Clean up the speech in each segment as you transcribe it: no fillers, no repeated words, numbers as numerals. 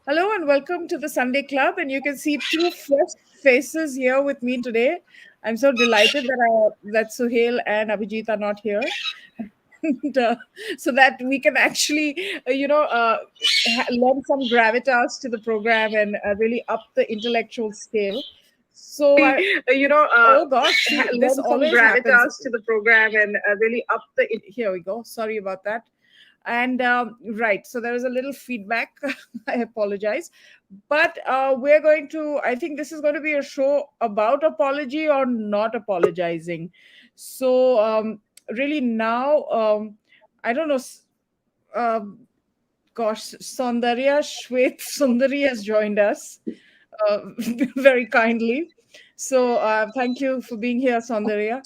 Hello and welcome to the Sunday Club. And you can see two fresh faces here with me today. I'm so delighted that Suhail and Abhijit are not here. And, so that we can actually, lend some gravitas to the program and really up the intellectual scale. So, oh gosh, see, this lend some always happens. gravitas to the program and really up the. Here we go. Sorry about that. And right, so there was a little feedback. I apologize, but I think this is going to be a show about apology or not apologizing. So really now, I don't know. Gosh, Saundarya Shwet Sundari has joined us very kindly. So thank you for being here, Saundarya.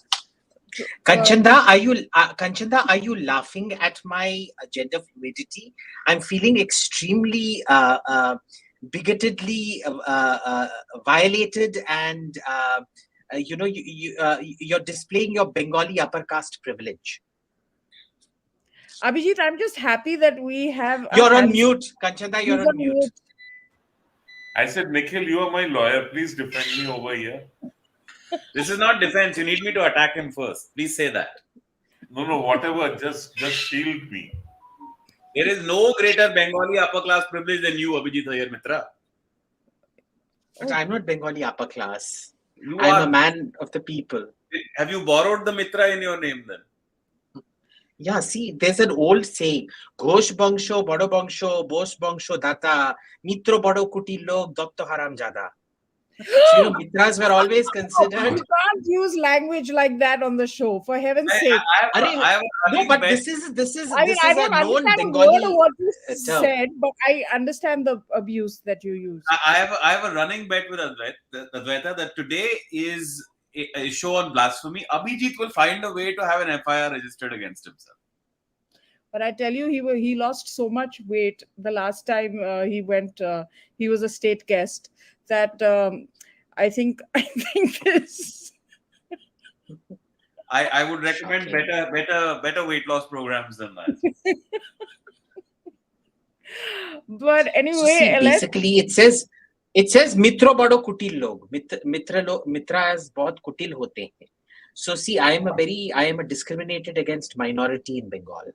Kanchanda, are you laughing at my gender fluidity? I'm feeling extremely bigotedly violated, and you're displaying your Bengali upper caste privilege. Abhijit, I'm just happy that we have. You're on mute, Kanchanda. You're on mute. I said, Nikhil, you are my lawyer. Please defend me over here. This is not defense. You need me to attack him first. Please say that. No, whatever. Just shield me. There is no greater Bengali upper class privilege than you, Abhijit Iyer-Mitra. But I'm not Bengali upper class. I'm a man of the people. Have you borrowed the Mitra in your name then? Yeah, see, there's an old saying, Ghosh Bangsho, Bado Bangsho, Bosh Bangsho, Data, Mitro Bado Kuti Log, Dotto Haram Jada. So, Mitras were always considered. You can't use language like that on the show, for heaven's sake. This is I don't a known understand Bengali what you said, but I understand the abuse that you use. I have a running bet with Advaita that today is a show on blasphemy. Abhijit will find a way to have an FIR registered against himself. But I tell you, he lost so much weight the last time he went. He was a state guest. That I think this. I would recommend better weight loss programs than that. But anyway, so see, basically it says mitro bado kutil log, mitras bahut kutil hote hain. So see, I am a discriminated against minority in Bengal.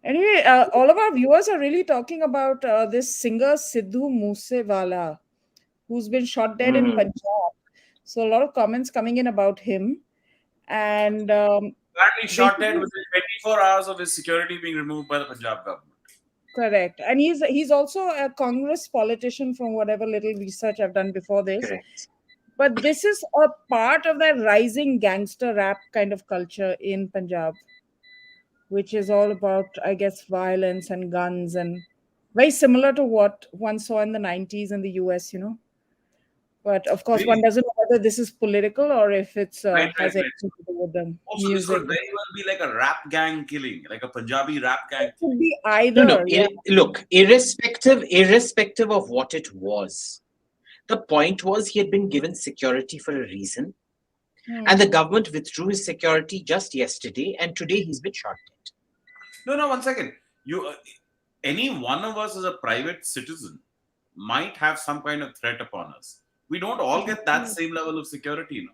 Anyway, all of our viewers are really talking about this singer Sidhu Moose Wala, who's been shot dead in Punjab. So a lot of comments coming in about him. And apparently shot dead within 24 hours of his security being removed by the Punjab government. Correct. And he's also a Congress politician from whatever little research I've done before this. Correct. But this is a part of that rising gangster rap kind of culture in Punjab, which is all about, I guess, violence and guns, and very similar to what one saw in the 90s in the US, But of course, one doesn't know whether this is political or if it's has anything to do with the also, music. This could very well be like a rap gang killing, like a Punjabi rap gang. It could be either. No. Look, irrespective of what it was, the point was he had been given security for a reason. And the government withdrew his security just yesterday, and today he's been shot dead. No, 1 second. Any one of us as a private citizen might have some kind of threat upon us. We don't all get that same level of security,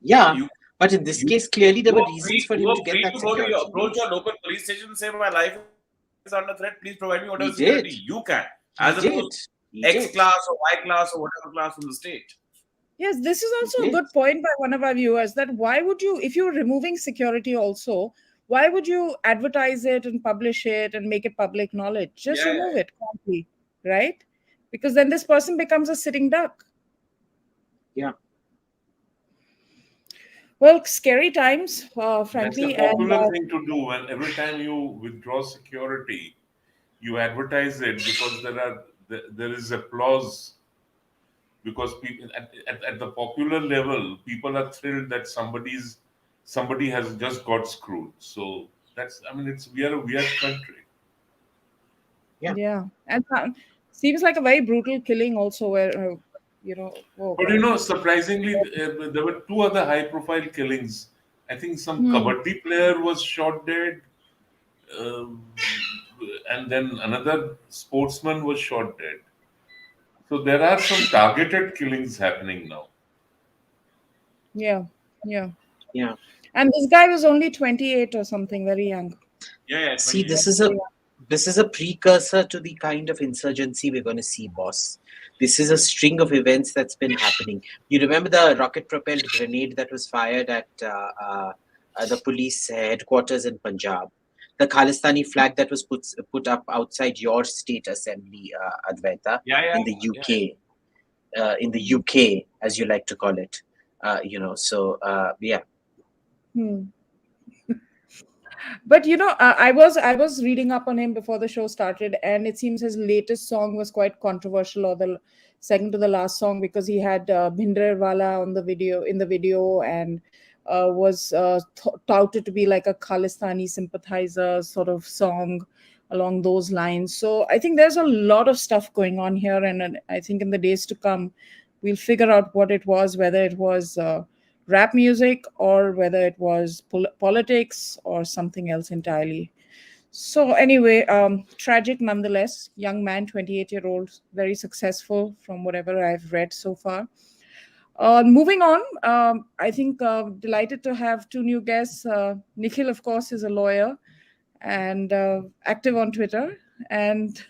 Yeah, but in this case, clearly there were reasons for him to get that security. Approach your local police station and say, my life is under threat. Please provide me whatever security you can. As opposed to X class or Y class or whatever class from the state. Yes, this is also a good point by one of our viewers, that why would you, if you're removing security also, why would you advertise it and publish it and make it public knowledge? Just remove it promptly, right? Because then this person becomes a sitting duck. Yeah. Well, scary times, frankly. That's a popular thing to do. When every time you withdraw security, you advertise it because there is applause. Because people at the popular level, people are thrilled that somebody has just got screwed. So we are a weird country. Yeah, and seems like a very brutal killing also, where But surprisingly, there were 2 other high-profile killings. I think some kabaddi player was shot dead. and then another sportsman was shot dead. So there are some targeted killings happening now. Yeah, yeah. Yeah. And this guy was only 28 or something, very young. Yeah, yeah, See, 28. this is a precursor to the kind of insurgency we're going to see, boss. This is a string of events that's been happening. You remember the rocket-propelled grenade that was fired at the police headquarters in Punjab, the Khalistani flag that was put up outside your state assembly, Advaita, Yeah, yeah, in the yeah. UK, as you like to call it. Yeah. Hmm. But I was reading up on him before the show started, and it seems his latest song was quite controversial, or the second to the last song, because he had Bhindre Wala on the video in the video, and was touted to be like a Khalistani sympathizer sort of song along those lines. So I think there's a lot of stuff going on here, and I think in the days to come, we'll figure out what it was, whether it was. Rap music, or whether it was politics or something else entirely. So anyway, tragic nonetheless. Young man, 28-year-old, very successful from whatever I've read so far. Moving on, I think delighted to have two new guests. Nikhil, of course, is a lawyer and active on Twitter, and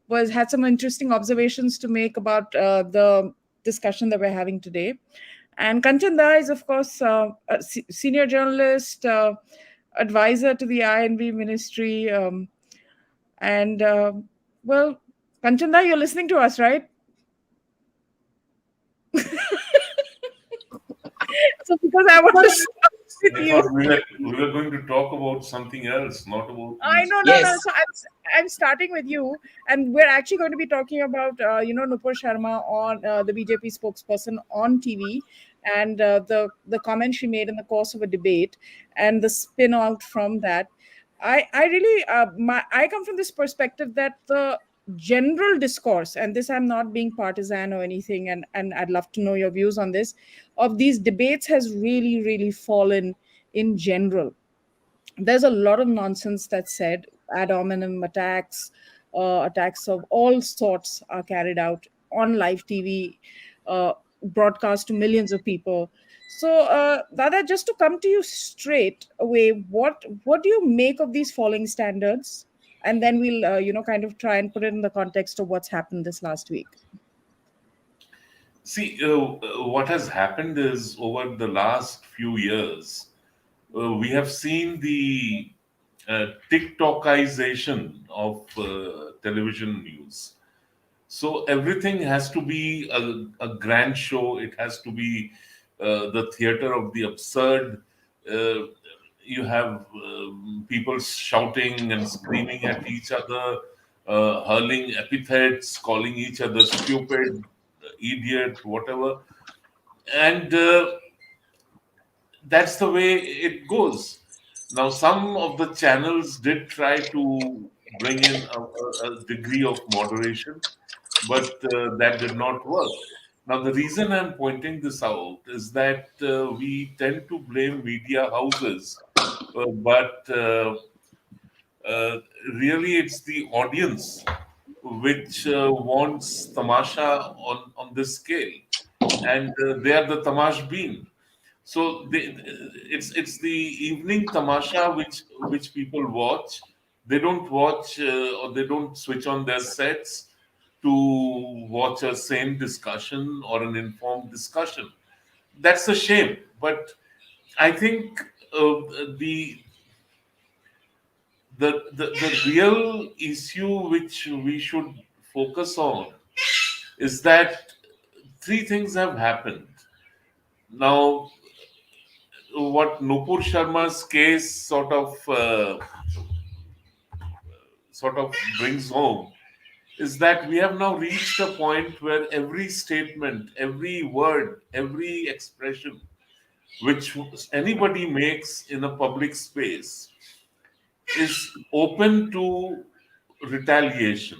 was had some interesting observations to make about the discussion that we're having today. And Kanchan is, of course, a senior journalist, advisor to the INV ministry. And, well, Kanchan you're listening to us, right? So, because I want to start with I you. thought we were going to talk about something else, not about I music. know, no, no. Yes. So I'm starting with you, and we're actually going to be talking about Nupur Sharma, on the BJP spokesperson on TV, and the comments she made in the course of a debate, and the spin out from that. I really I come from this perspective that the general discourse, and this, I'm not being partisan or anything, and I'd love to know your views on this, of these debates has really fallen in general. There's a lot of nonsense that's said. Ad hominem attacks, attacks of all sorts are carried out on live TV, broadcast to millions of people. So, Dada, just to come to you straight away, what do you make of these falling standards? And then we'll, kind of try and put it in the context of what's happened this last week. See, what has happened is over the last few years, we have seen the TikTokization of television news. So everything has to be a grand show. It has to be the theater of the absurd. Uh, you have people shouting and screaming at each other, hurling epithets, calling each other stupid, idiot, whatever. And that's the way it goes. Now, some of the channels did try to bring in a degree of moderation, but that did not work. Now, the reason I'm pointing this out is that we tend to blame media houses, but really it's the audience which wants tamasha on this scale, and they are the tamash bean. So it's the evening tamasha which people watch. They don't watch or they don't switch on their sets to watch a sane discussion or an informed discussion. That's a shame. But I think the the real issue which we should focus on is that three things have happened. Now, what Nupur Sharma's case sort of brings home is that we have now reached a point where every statement, every word, every expression which anybody makes in a public space is open to retaliation.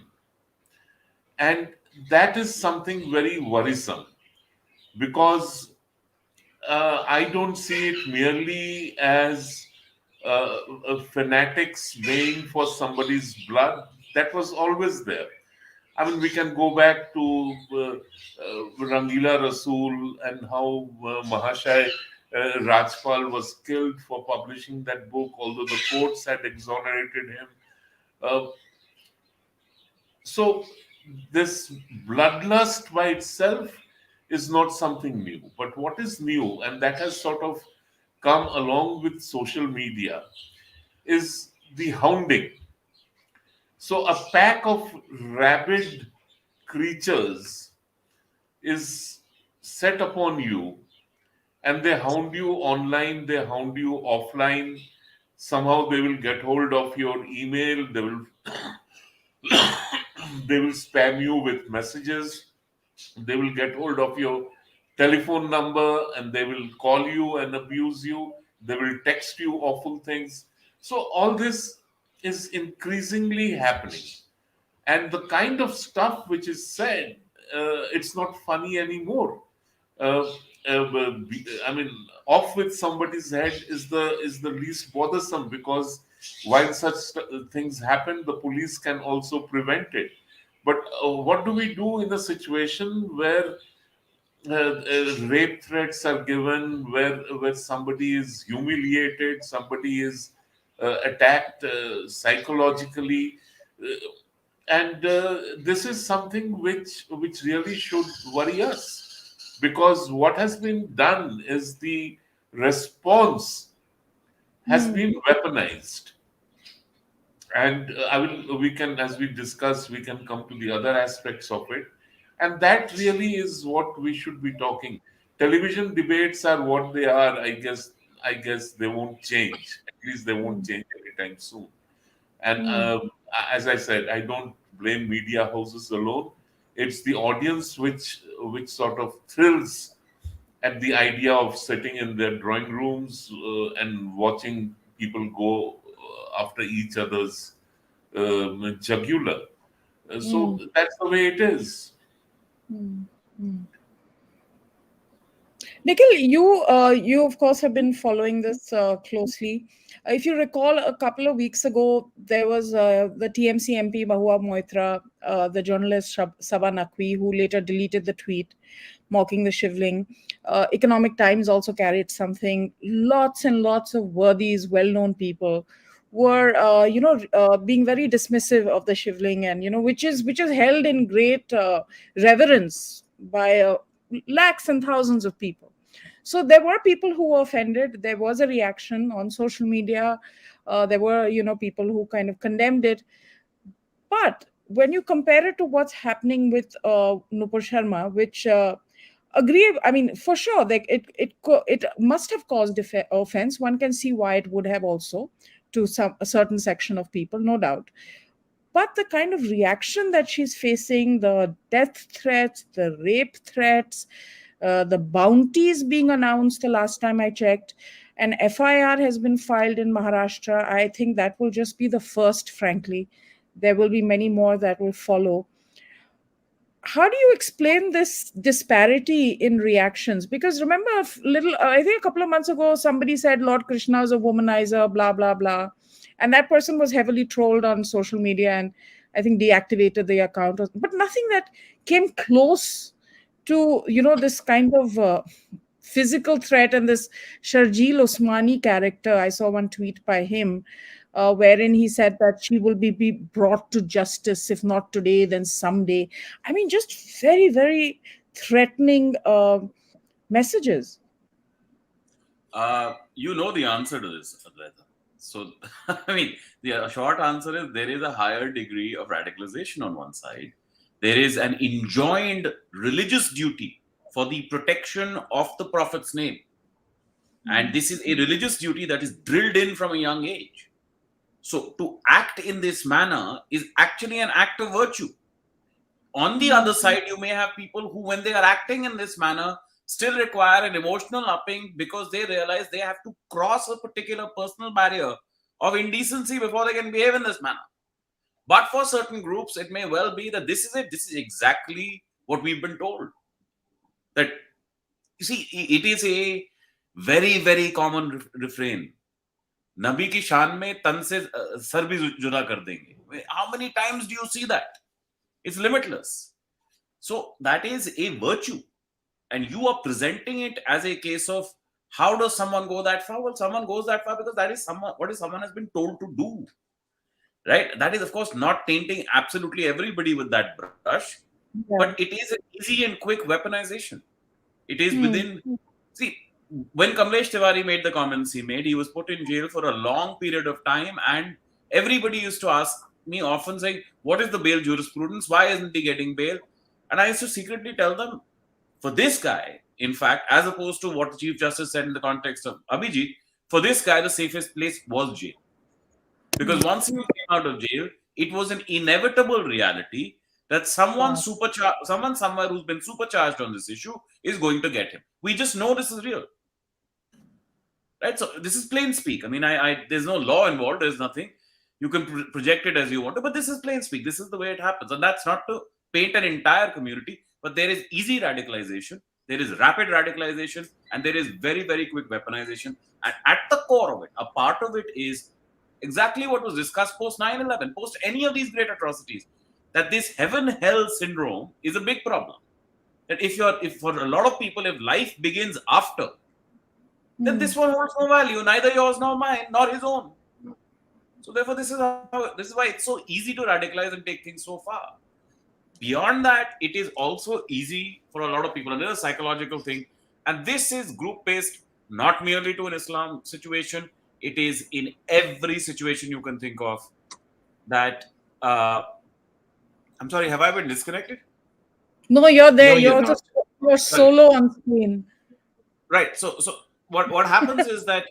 And that is something very worrisome because I don't see it merely as fanatics weighing for somebody's blood, that was always there. I mean, we can go back to Rangila Rasool and how Mahashai Rajpal was killed for publishing that book, although the courts had exonerated him. Uh, so, this bloodlust by itself is not something new. But what is new, and that has sort of come along with social media, is the hounding. So, a pack of rabid creatures is set upon you, and they hound you online, they hound you offline. Somehow they will get hold of your email, they will spam you with messages, they will get hold of your telephone number, and they will call you and abuse you, they will text you awful things. So all this is increasingly happening, and the kind of stuff which is said, it's not funny anymore. uh, I mean, off with somebody's head is the least bothersome, because while such things happen, the police can also prevent it. But what do we do in a situation where rape threats are given, where somebody is humiliated, somebody is attacked psychologically? And this is something which really should worry us, because what has been done is the response has been weaponized. And we can, as we discuss, we can come to the other aspects of it, and that really is what we should be talking. Television debates are what they are. I guess they won't change. At least they won't change anytime soon. And as I said, I don't blame media houses alone. It's the audience which sort of thrills at the idea of sitting in their drawing rooms and watching people go after each other's jugular. So that's the way it is. Nikhil, you of course have been following this closely. If you recall, a couple of weeks ago, there was the TMC MP Mahua Moitra, the journalist Saba Naqvi, who later deleted the tweet mocking the shivling. Economic Times also carried something. Lots and lots of worthies, well-known people were, being very dismissive of the shivling, and which is held in great reverence by lakhs and thousands of people. So there were people who were offended. There was a reaction on social media. There were, people who kind of condemned it. But when you compare it to what's happening with Nupur Sharma, which agree, I mean, for sure, like it must have caused offense. One can see why it would have also to a certain section of people, no doubt. But the kind of reaction that she's facing, the death threats, the rape threats, the bounties being announced the last time I checked, an FIR has been filed in Maharashtra. I think that will just be the first, frankly. There will be many more that will follow. How do you explain this disparity in reactions? Because remember, I think a couple of months ago, somebody said Lord Krishna is a womanizer, blah, blah, blah. And that person was heavily trolled on social media and I think deactivated the account. But nothing that came close to, this kind of physical threat. And this Sharjeel Osmani character, I saw one tweet by him, wherein he said that she will be brought to justice, if not today, then someday. I mean, just very, very threatening messages. You know the answer to this, Advaita. So, I mean, the short answer is there is a higher degree of radicalization on one side. There is an enjoined religious duty for the protection of the Prophet's name. And this is a religious duty that is drilled in from a young age. So to act in this manner is actually an act of virtue. On the other side, you may have people who, when they are acting in this manner, still require an emotional upping because they realize they have to cross a particular personal barrier of indecency before they can behave in this manner. But for certain groups, it may well be that this is it. This is exactly what we've been told. That, you see, it is a very, very common refrain नबी की शान में तन से sir भी जुदा कर देंगे. How many times do you see that? It's limitless. So that is a virtue, and you are presenting it as a case of how does someone go that far? Well, someone goes that far because that is what someone has been told to do, right? That is, of course, not tainting absolutely everybody with that brush, but it is an easy and quick weaponization. It is within. See, when Kamlesh Tiwari made the comments he made, he was put in jail for a long period of time, and everybody used to ask me often, saying, "What is the bail jurisprudence? Why isn't he getting bail?" And I used to secretly tell them, for this guy, in fact, as opposed to what the Chief Justice said in the context of Abhijit, for this guy, the safest place was jail. Because once he came out of jail, it was an inevitable reality that someone somewhere who's been supercharged on this issue is going to get him. We just know this is real. Right? So this is plain speak. I mean, there's no law involved. There's nothing. You can project it as you want to, but this is plain speak. This is the way it happens. And that's not to paint an entire community, but there is easy radicalization, there is rapid radicalization, and there is very, very quick weaponization. And at the core of it, a part of it is exactly what was discussed post 9/11, post any of these great atrocities, that this heaven-hell syndrome is a big problem. That if for a lot of people, if life begins after, then this one holds no value, neither yours nor mine, nor his own. So therefore, this is why it's so easy to radicalize and take things so far. Beyond that, it is also easy for a lot of people, and there's a psychological thing, and this is group-based, not merely to an Islam situation. It is in every situation you can think of. That I'm sorry, have I been disconnected? No, you're there. No, you're solo on screen. Right. So what happens is that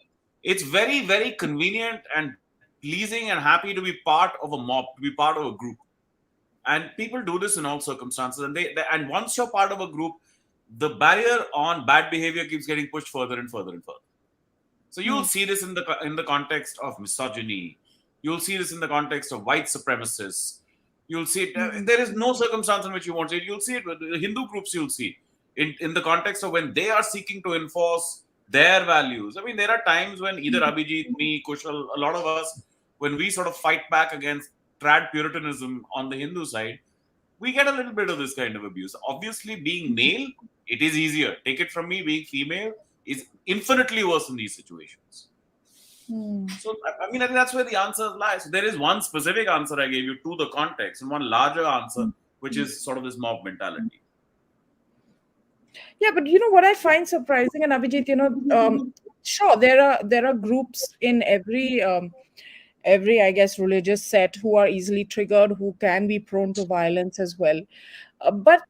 it's very, very convenient and pleasing and happy to be part of a mob, to be part of a group. And people do this in all circumstances. And once you're part of a group, the barrier on bad behavior keeps getting pushed further and further and further. So you'll see this in the context of misogyny. You'll see this in the context of white supremacists. You'll see it. There is no circumstance in which you won't see it. You'll see it with the Hindu groups. You'll see in the context of when they are seeking to enforce their values. I mean, there are times when either Abhijit, me, Kushal, a lot of us, when we sort of fight back against trad puritanism on the Hindu side, we get a little bit of this kind of abuse. Obviously, being male, it is easier. Take it from me, being female is infinitely worse in these situations. So, I mean, I think that's where the answer lies. So there is one specific answer I gave you to the context, and one larger answer, which is sort of this mob mentality. Yeah, but you know what I find surprising, and Abhijit, sure, there are groups in every I guess religious set who are easily triggered, who can be prone to violence as well. But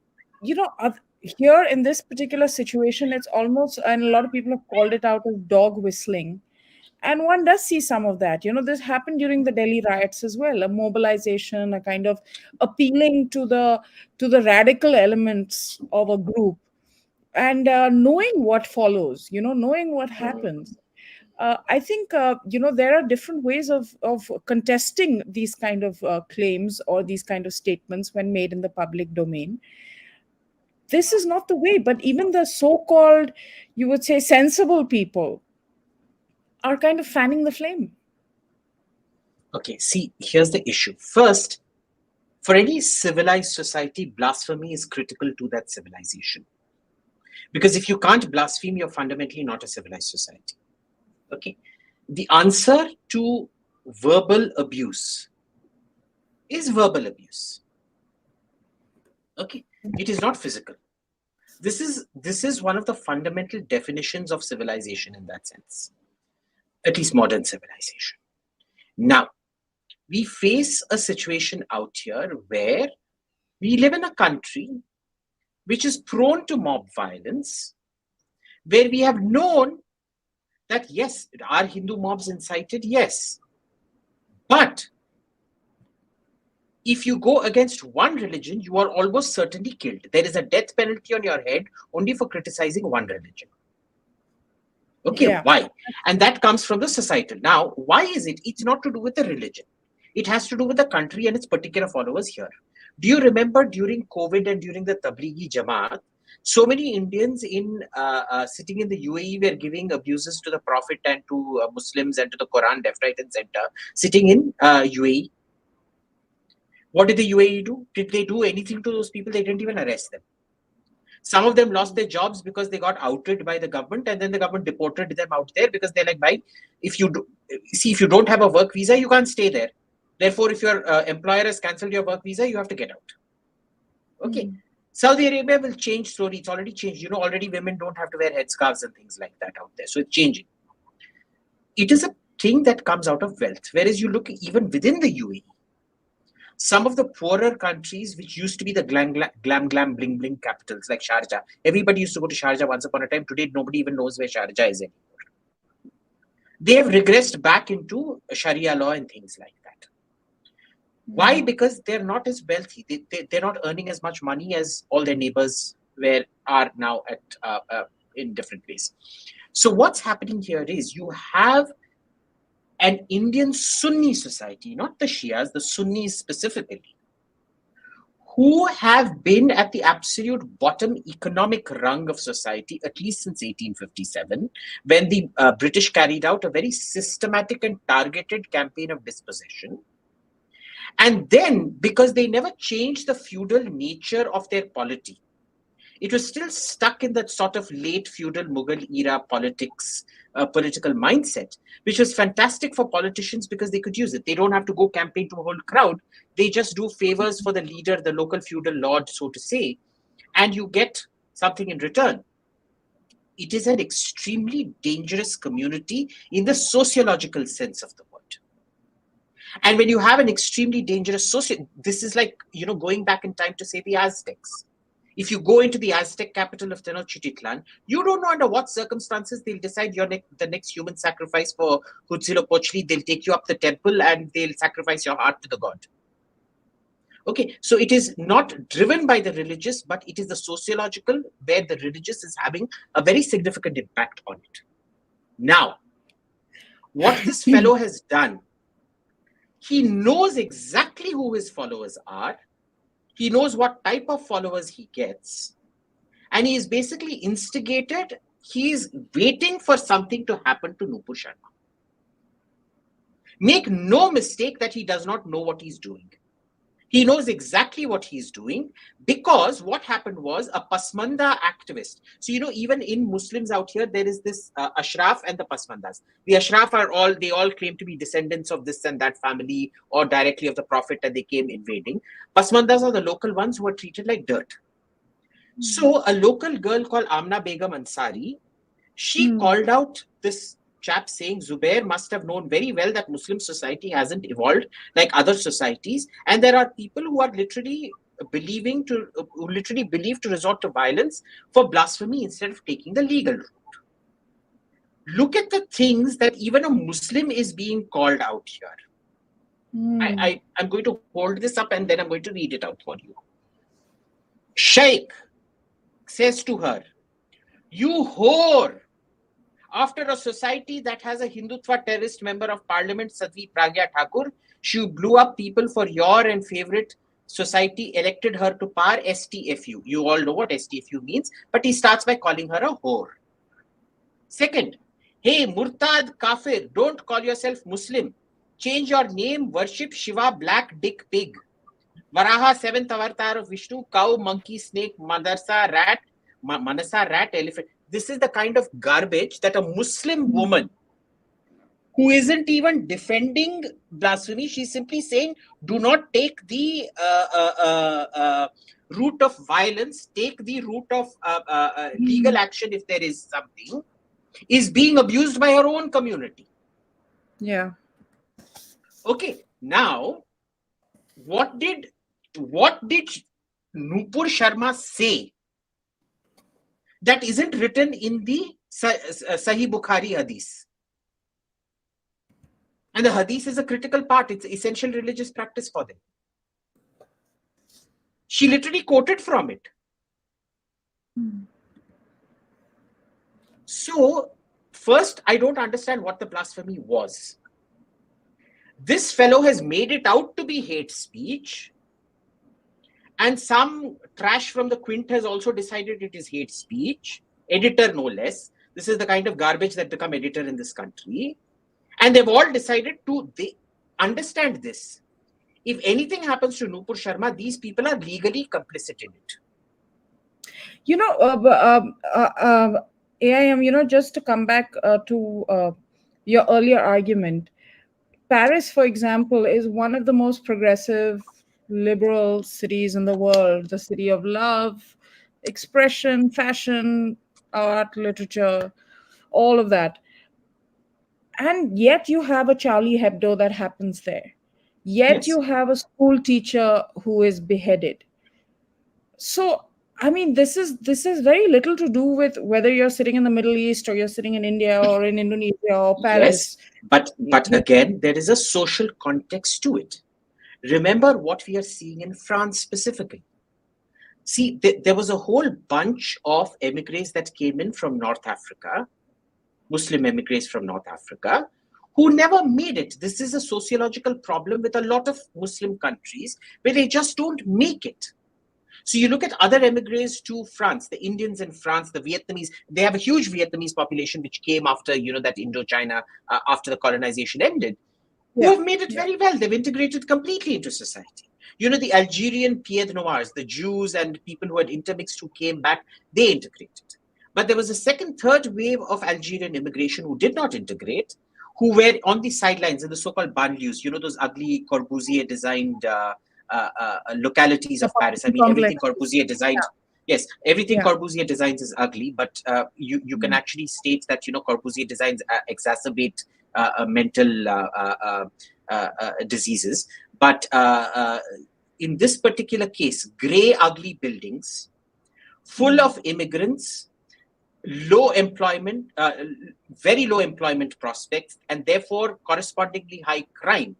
here in this particular situation, it's almost, and a lot of people have called it out as dog whistling. And one does see some of that. This happened during the Delhi riots as well, a mobilization, a kind of appealing to the radical elements of a group, and knowing what follows, knowing what happens. I think there are different ways of contesting these kind of claims or these kind of statements when made in the public domain. This is not the way, but even the so-called, you would say, sensible people are kind of fanning the flame. Okay, see, here's the issue. First, for any civilized society, blasphemy is critical to that civilization. Because if you can't blaspheme, you're fundamentally not a civilized society. Okay. The answer to verbal abuse is verbal abuse. Okay. It is not physical. This is one of the fundamental definitions of civilization in that sense. At least modern civilization. Now, we face a situation out here where we live in a country which is prone to mob violence, where we have known that, yes, are Hindu mobs incited? Yes. But if you go against one religion, you are almost certainly killed. There is a death penalty on your head only for criticizing one religion. Okay, yeah. Why? And that comes from the societal. Now, why is it? It's not to do with the religion. It has to do with the country and its particular followers here. Do you remember during COVID and during the Tablighi Jamaat, So many Indians in sitting in the UAE were giving abuses to the Prophet and to Muslims and to the Quran left, right, and center, sitting in UAE. What did the UAE do? Did they do anything to those people? They didn't even arrest them. Some of them lost their jobs because they got outed by the government, and then the government deported them out there because they're like, "Bhai, if you don't have a work visa, you can't stay there. Therefore, if your employer has cancelled your work visa, you have to get out." Okay. Saudi Arabia will change slowly. It's already changed. Already women don't have to wear headscarves and things like that out there. So it's changing. It is a thing that comes out of wealth. Whereas you look even within the UAE, some of the poorer countries, which used to be the glam, bling, bling capitals like Sharjah. Everybody used to go to Sharjah once upon a time. Today, nobody even knows where Sharjah is anymore. They have regressed back into Sharia law and things like that. Why? Because they're not as wealthy. They're not earning as much money as all their neighbors are now in different ways. So what's happening here is you have an Indian Sunni society, not the Shias, the Sunnis specifically, who have been at the absolute bottom economic rung of society, at least since 1857, when the British carried out a very systematic and targeted campaign of dispossession. And then, because they never changed the feudal nature of their polity, it was still stuck in that sort of late feudal Mughal era political mindset, which was fantastic for politicians because they could use it. They don't have to go campaign to a whole crowd. They just do favors for the leader, the local feudal lord, so to say, and you get something in return. It is an extremely dangerous community in the sociological sense of the word. And when you have an extremely dangerous this is like, going back in time to say the Aztecs. If you go into the Aztec capital of Tenochtitlan, you don't know under what circumstances they'll decide the next human sacrifice for Huitzilopochtli. They'll take you up the temple and they'll sacrifice your heart to the god. Okay, so it is not driven by the religious, but it is the sociological, where the religious is having a very significant impact on it. Now, what this fellow has done, he knows exactly who his followers are. He knows what type of followers he gets. And he is basically instigated. He is waiting for something to happen to Nupur Sharma. Make no mistake that he does not know what he's doing. He knows exactly what he's doing, because what happened was a Pasmanda activist. So, even in Muslims out here, there is this Ashraf and the Pasmandas. The Ashraf they all claim to be descendants of this and that family or directly of the Prophet, and they came invading. Pasmandas are the local ones who are treated like dirt. So a local girl called Amna Begum Ansari, she called out this chap saying Zubair must have known very well that Muslim society hasn't evolved like other societies, and there are people who are literally believe to resort to violence for blasphemy instead of taking the legal route. Look at the things that even a Muslim is being called out here. I'm going to hold this up and then I'm going to read it out for you. Sheikh says to her, "You whore, after a society that has a Hindutva terrorist member of parliament, Sadhvi Pragya Thakur, she blew up people for your and favorite society, elected her to power, STFU." You all know what STFU means, but he starts by calling her a whore. Second, "Hey, Murtad Kafir, don't call yourself Muslim. Change your name, worship Shiva, black dick pig. Varaha, seventh avatar of Vishnu, cow, monkey, snake, Manasa, rat, elephant." This is the kind of garbage that a Muslim woman who isn't even defending blasphemy, she's simply saying, do not take the route of violence, take the route of legal action if there is something, is being abused by her own community. Yeah. Okay, now, what did Nupur Sharma say that isn't written in the Sahih Bukhari Hadith? And the Hadith is a critical part. It's essential religious practice for them. She literally quoted from it. So, first, I don't understand what the blasphemy was. This fellow has made it out to be hate speech. And some trash from the Quint has also decided it is hate speech. Editor, no less. This is the kind of garbage that become editor in this country. And they've all decided to they understand this. If anything happens to Nupur Sharma, these people are legally complicit in it. You know, AIM, you know, just to come back to your earlier argument, Paris, for example, is one of the most progressive, liberal cities in the world, the city of love, expression, fashion, art, literature, all of that. And yet you have a Charlie Hebdo that happens there. Yet Yes. you have a school teacher who is beheaded. So, I mean, this is very little to do with whether you're sitting in the Middle East or you're sitting in India or in Indonesia or Paris. Yes, but again, there is a social context to it. Remember what we are seeing in France specifically. See, there was a whole bunch of emigres that came in from North Africa, Muslim emigres from North Africa, who never made it. This is a sociological problem with a lot of Muslim countries where they just don't make it. So you look at other emigres to France, the Indians in France, the Vietnamese, they have a huge Vietnamese population which came after, that Indochina, after the colonization ended, who have made it very well. They've integrated completely into society. The Algerian Pied Noirs, the Jews and people who had intermixed who came back, they integrated. But there was a second, third wave of Algerian immigration who did not integrate, who were on the sidelines in the so-called banlieues, those ugly Corbusier designed localities of Paris. I mean, everything Corbusier designed. Yeah. Yes, everything Corbusier designs is ugly, but you can actually state that Corbusier designs exacerbate mental diseases. But in this particular case, grey, ugly buildings, full of immigrants, low employment, very low employment prospects, and therefore correspondingly high crime.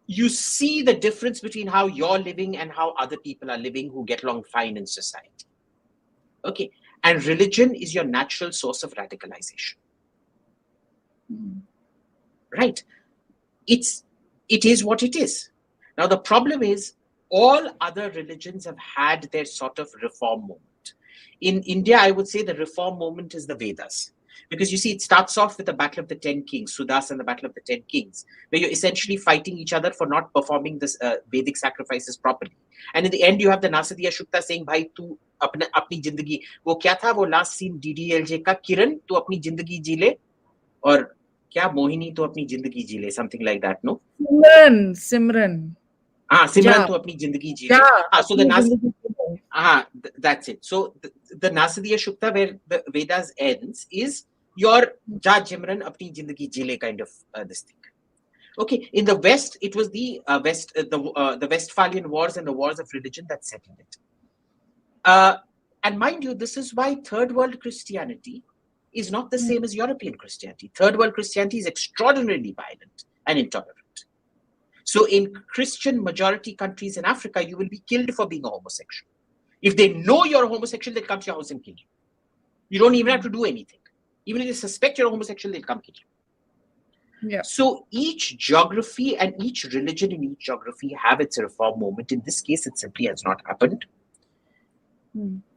You see the difference between how you're living and how other people are living who get along fine in society. Okay. And religion is your natural source of radicalization. Right. It is what it is. Now, the problem is all other religions have had their sort of reform moment. In India, I would say the reform moment is the Vedas. Because you see, it starts off with the Battle of the 10 Kings, Sudas and the Battle of the 10 Kings, where you're essentially fighting each other for not performing this Vedic sacrifices properly. And in the end, you have the Nasadiya Shukta saying, "Bhai, tu apni jindagi." Wo kya tha? Wo last scene DDLJ ka, "Kiran, tu apni jindagi ji le." Or kya, "Mohini, tu apni jindagi ji le." Something like that, no? Simran. Simran, tu apni jindagi ji le. So the that's it. So the Nasadiya Shukta, where the Vedas ends, is your Ja Jimran apni jindagi jile kind of this thing. Okay, in the West, it was the Westphalian Wars and the Wars of Religion that settled it. And mind you, this is why Third World Christianity is not the same as European Christianity. Third World Christianity is extraordinarily violent and intolerant. So in Christian majority countries in Africa, you will be killed for being a homosexual. If they know you're a homosexual, they'll come to your house and kill you. You don't even have to do anything. Even if they suspect you're a homosexual, they'll come kill you. Yeah. So each geography and each religion in each geography have its reform moment. In this case, it simply has not happened.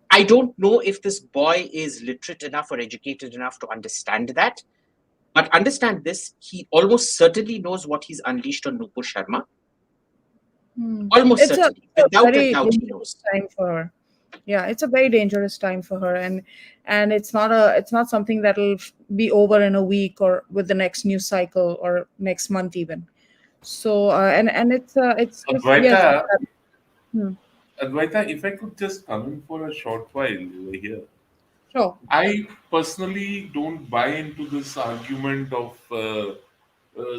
I don't know if this boy is literate enough or educated enough to understand that. But understand this, he almost certainly knows what he's unleashed on Nupur Sharma. Almost certainly. Without a doubt, he knows. Time for her. Yeah, it's a very dangerous time for her, and it's not something that'll be over in a week or with the next news cycle or next month even. So and it's Advaita, Advaita, if I could just come in for a short while over here. Sure. I personally don't buy into this argument of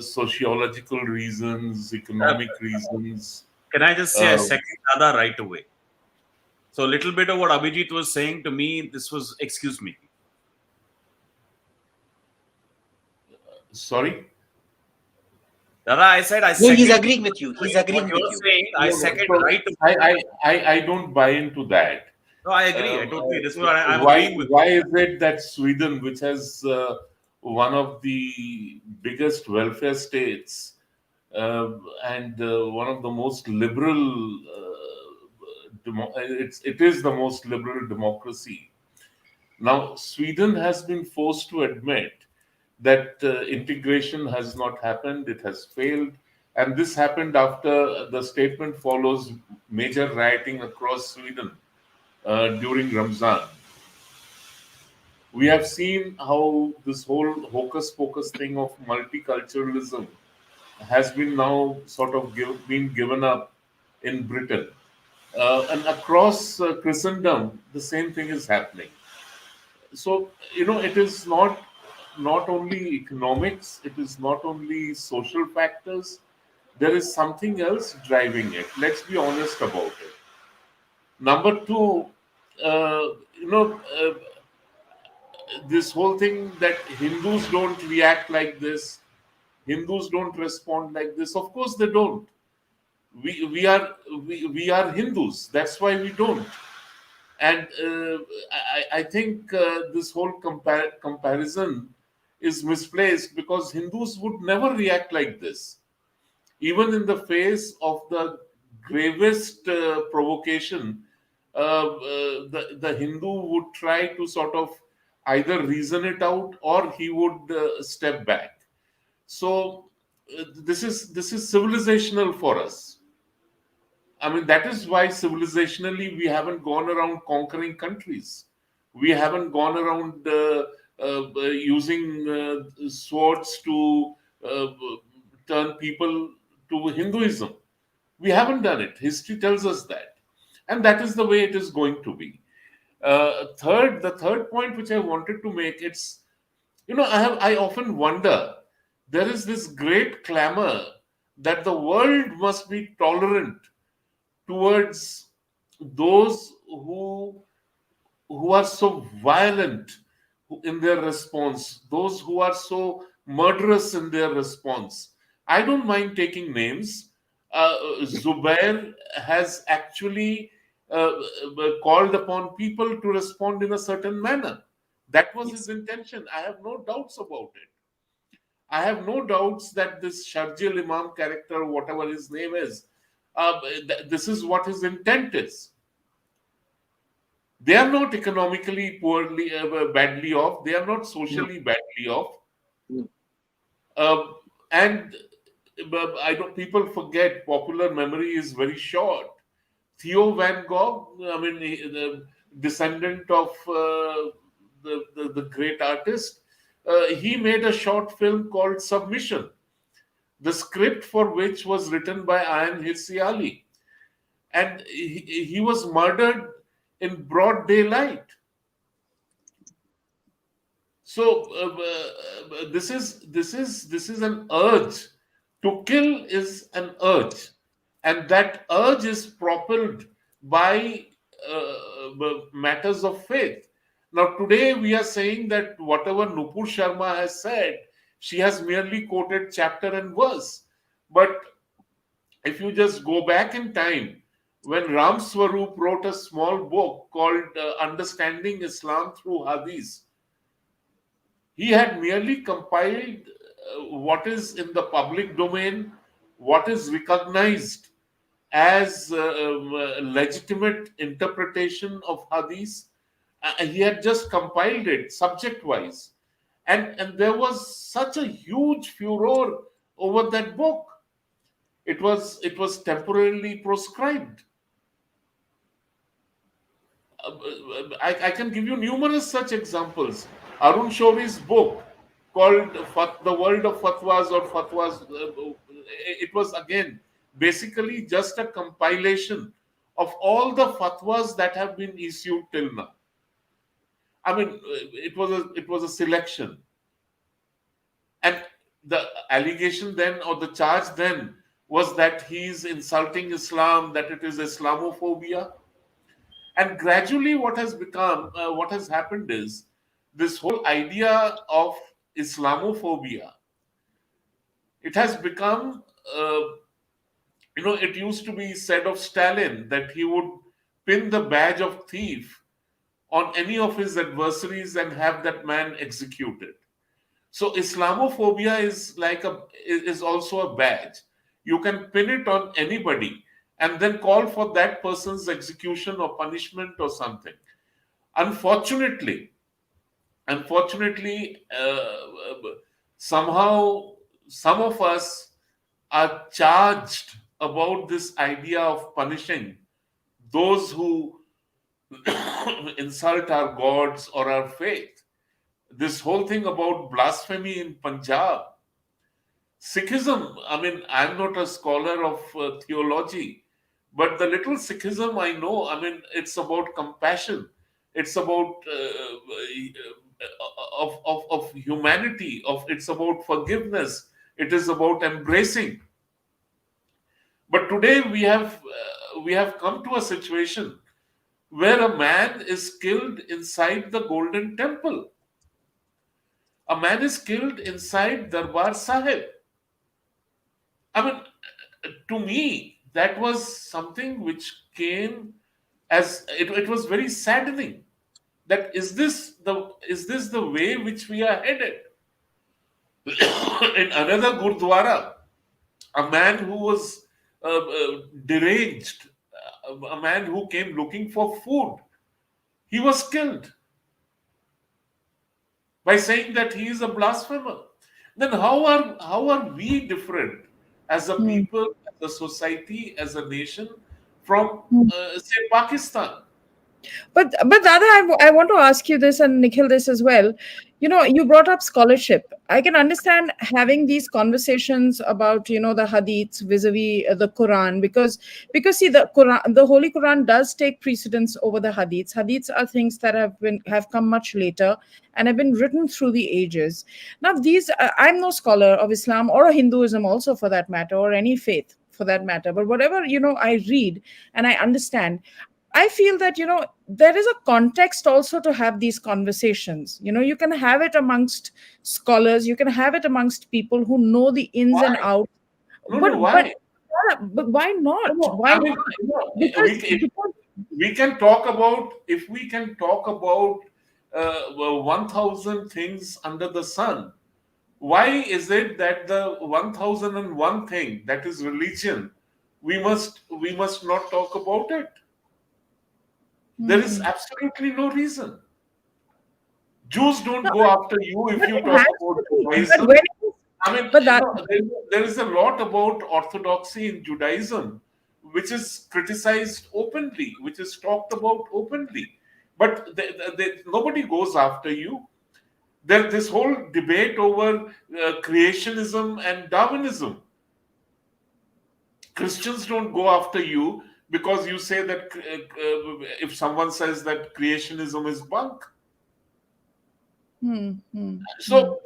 sociological reasons, economic reasons. Can I just say a second Dada right away? So a little bit of what Abhijit was saying to me, this was, excuse me. Sorry? Dada, I said I No, he's agreeing with you. He's agreeing with you. Saying, I second right away. I don't buy into that. No, I agree. I totally. This is what I'm agreeing with. Why is it that Sweden, which has one of the biggest welfare states, uh, and one of the most liberal. It is the most liberal democracy. Now, Sweden has been forced to admit that integration has not happened, it has failed. And this happened after the statement follows major rioting across Sweden during Ramzan. We have seen how this whole hocus pocus thing of multiculturalism has been now sort of been given up in Britain. And across Christendom, the same thing is happening. So, it is not only economics, it is not only social factors. There is something else driving it. Let's be honest about it. Number two, uh, you know, uh, this whole thing that Hindus don't react like this, Hindus don't respond like this. Of course, they don't. We are Hindus. That's why we don't. And I think this whole comparison is misplaced because Hindus would never react like this, even in the face of the gravest provocation. The Hindu would try to sort of either reason it out or he would step back. So this is civilizational for us. I mean, that is why civilizationally we haven't gone around conquering countries. We haven't gone around using swords to uh, turn people to Hinduism. We haven't done it. History tells us that. And that is the way it is going to be. The third point which I wanted to make, I often wonder, there is this great clamor that the world must be tolerant towards those who are so violent in their response, those who are so murderous in their response. I don't mind taking names. Zubair has actually called upon people to respond in a certain manner. That was his intention. I have no doubts about it. I have no doubts that this Sharjil Imam character, whatever his name is, this is what his intent is. They are not economically poorly, badly off. They are not No. socially badly off. No. Uh, and I don't. People forget. Popular memory is very short. Theo Van Gogh, I mean, the descendant of the great artist, he made a short film called Submission, the script for which was written by Ayan Hirsi Ali. And he was murdered in broad daylight. So this is an urge to kill is an urge, and that urge is propelled by matters of faith. Now today we are saying that whatever Nupur Sharma has said, she has merely quoted chapter and verse. But if you just go back in time, when Ram Swarup wrote a small book called Understanding Islam Through Hadith, he had merely compiled what is in the public domain, what is recognized as legitimate interpretation of hadith. He had just compiled it subject wise. And there was such a huge furor over that book. It was temporarily proscribed. I can give you numerous such examples. Arun Shori's book called The World of Fatwas or Fatwas, it was again basically just a compilation of all the fatwas that have been issued till now. I mean, it was a selection. And the allegation then or the charge then was that he's insulting Islam, that it is Islamophobia. And gradually, what has happened is this whole idea of Islamophobia. It has become, it used to be said of Stalin that he would pin the badge of thief on any of his adversaries and have that man executed. So Islamophobia is also a badge. You can pin it on anybody and then call for that person's execution or punishment or something. Unfortunately, unfortunately, somehow some of us are charged about this idea of punishing those who insult our gods or our faith. This whole thing about blasphemy in Punjab, Sikhism, I mean, I'm not a scholar of theology, but the little Sikhism I know, I mean, it's about compassion. It's about of humanity. It's about forgiveness. It is about embracing. But today we have come to a situation where a man is killed inside the Golden Temple. A man is killed inside Darbar Sahib. I mean, to me, that was something which came as it was very saddening. That is this the way which we are headed? In another Gurdwara, a man who was deranged, a man who came looking for food, he was killed by saying that he is a blasphemer. Then how are we different as a people, as a society, as a nation from say Pakistan? But Dada, I want to ask you this, and Nikhil this as well. You brought up scholarship. I can understand having these conversations about the hadiths vis-a-vis the Quran, because see, the Quran, the Holy Quran does take precedence over the hadiths. Hadiths are things that have come much later and have been written through the ages. Now these, I'm no scholar of Islam or Hinduism also for that matter, or any faith for that matter, but whatever I read and I understand, I feel that there is a context also to have these conversations. You can have it amongst scholars, you can have it amongst people who know the ins and Why? outs. No, but no, but why? but why not? No, Why I mean, not? Because we can talk about, if we can talk about 1,000 things under the sun, why is it that the 1,001 thing, that is religion, we must not talk about it? There is absolutely no reason. Jews don't no, go after you if but you it talk has about to be. But Judaism. when I mean, but that there is a lot about orthodoxy in Judaism which is criticized openly, which is talked about openly. But nobody goes after you. There's this whole debate over creationism and Darwinism. Christians don't go after you because you say that if someone says that creationism is bunk. So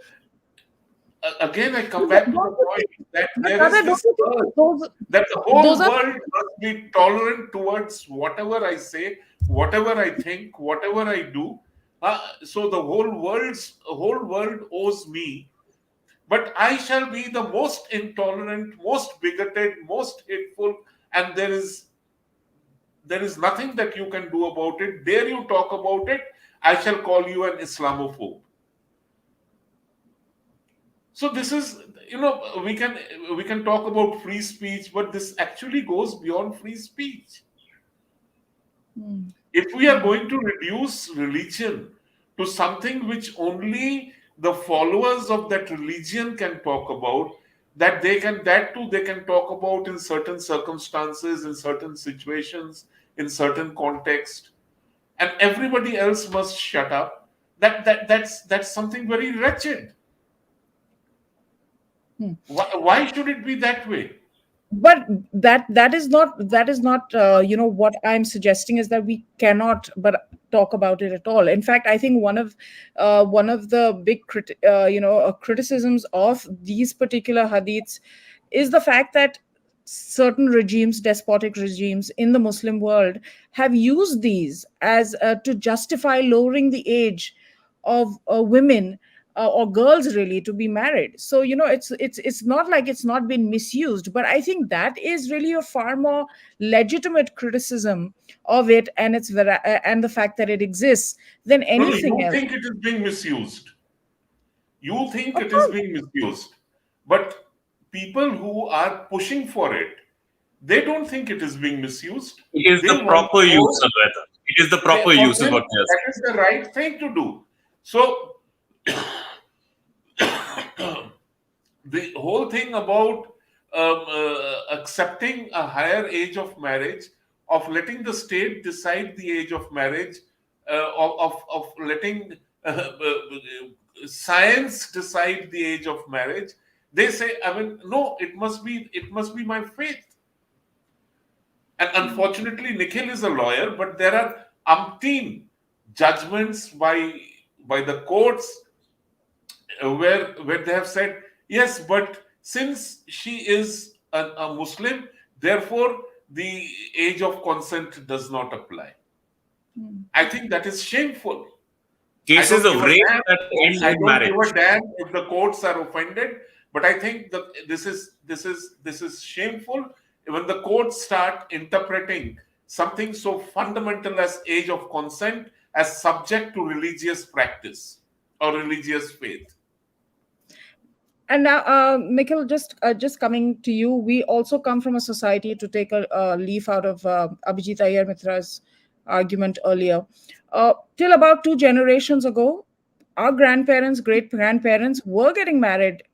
again, I come back to the point that but there is Dada, this don't you urge think those that the whole those are world must be tolerant towards whatever I say, whatever I think, whatever I do. So the whole world owes me, but I shall be the most intolerant, most bigoted, most hateful, and there is nothing that you can do about it. Dare you talk about it, I shall call you an Islamophobe. So this is, we can talk about free speech, but this actually goes beyond free speech. If we are going to reduce religion to something which only the followers of that religion can talk about, that too they can talk about in certain circumstances, in certain situations, in certain context, and everybody else must shut up, that's something very wretched. Why should it be that way? but that is not what I'm suggesting is that we cannot but talk about it at all. In fact, I think one of the big criticisms of these particular hadiths is the fact that certain regimes, despotic regimes in the Muslim world, have used these as to justify lowering the age of women or girls really to be married. So it's not like it's not been misused, but I think that is really a far more legitimate criticism of it and and the fact that it exists than No, no, anything you else. think it is being misused. You think Of it is course. being misused. But people who are pushing for it, they don't think it is being misused. It is They the want proper use more. of weather. It is the proper For use of them, what we are that saying. is the right thing to do. So the whole thing about accepting a higher age of marriage, of letting the state decide the age of marriage, of letting science decide the age of marriage, they say, I mean, no, it must be my faith. And unfortunately, Nikhil is a lawyer, but there are umpteen judgments by the courts where they have said, yes, but since she is a Muslim, therefore the age of consent does not apply. I think that is shameful. I Cases don't of give a rape damn. that end I in don't give marriage. a damn if the courts are offended, but I think that this is shameful when the courts start interpreting something so fundamental as age of consent as subject to religious practice or religious faith. And now, Nikhil, just coming to you, we also come from a society, to take a leaf out of Abhijit Iyer-Mitra's argument earlier. Till about 2 generations ago, our grandparents, great grandparents were getting married,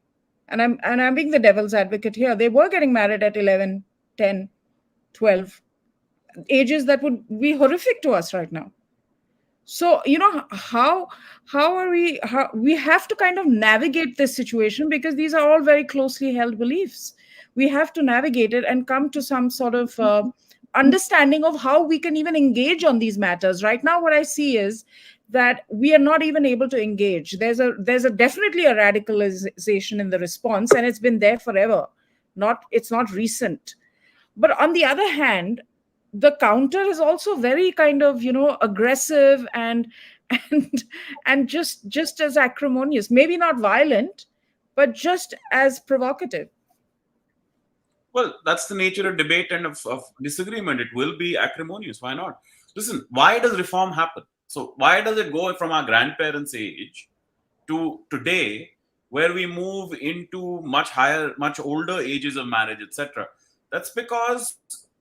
and I'm being the devil's advocate here. They were getting married at 11, 10, 12, ages that would be horrific to us right now. So how are we have to kind of navigate this situation, because these are all very closely held beliefs. We have to navigate it and come to some sort of understanding of how we can even engage on these matters. Right now what I see is that we are not even able to engage. There's a definitely a radicalization in the response, and it's been there forever. It's not recent. But on the other hand, the counter is also very kind of aggressive and and just as acrimonious, maybe not violent, but just as provocative. Well, that's the nature of debate and of disagreement. It will be acrimonious. Why not? Listen, why does reform happen? So, why does it go from our grandparents' age to today, where we move into much higher, much older ages of marriage, etc.? That's because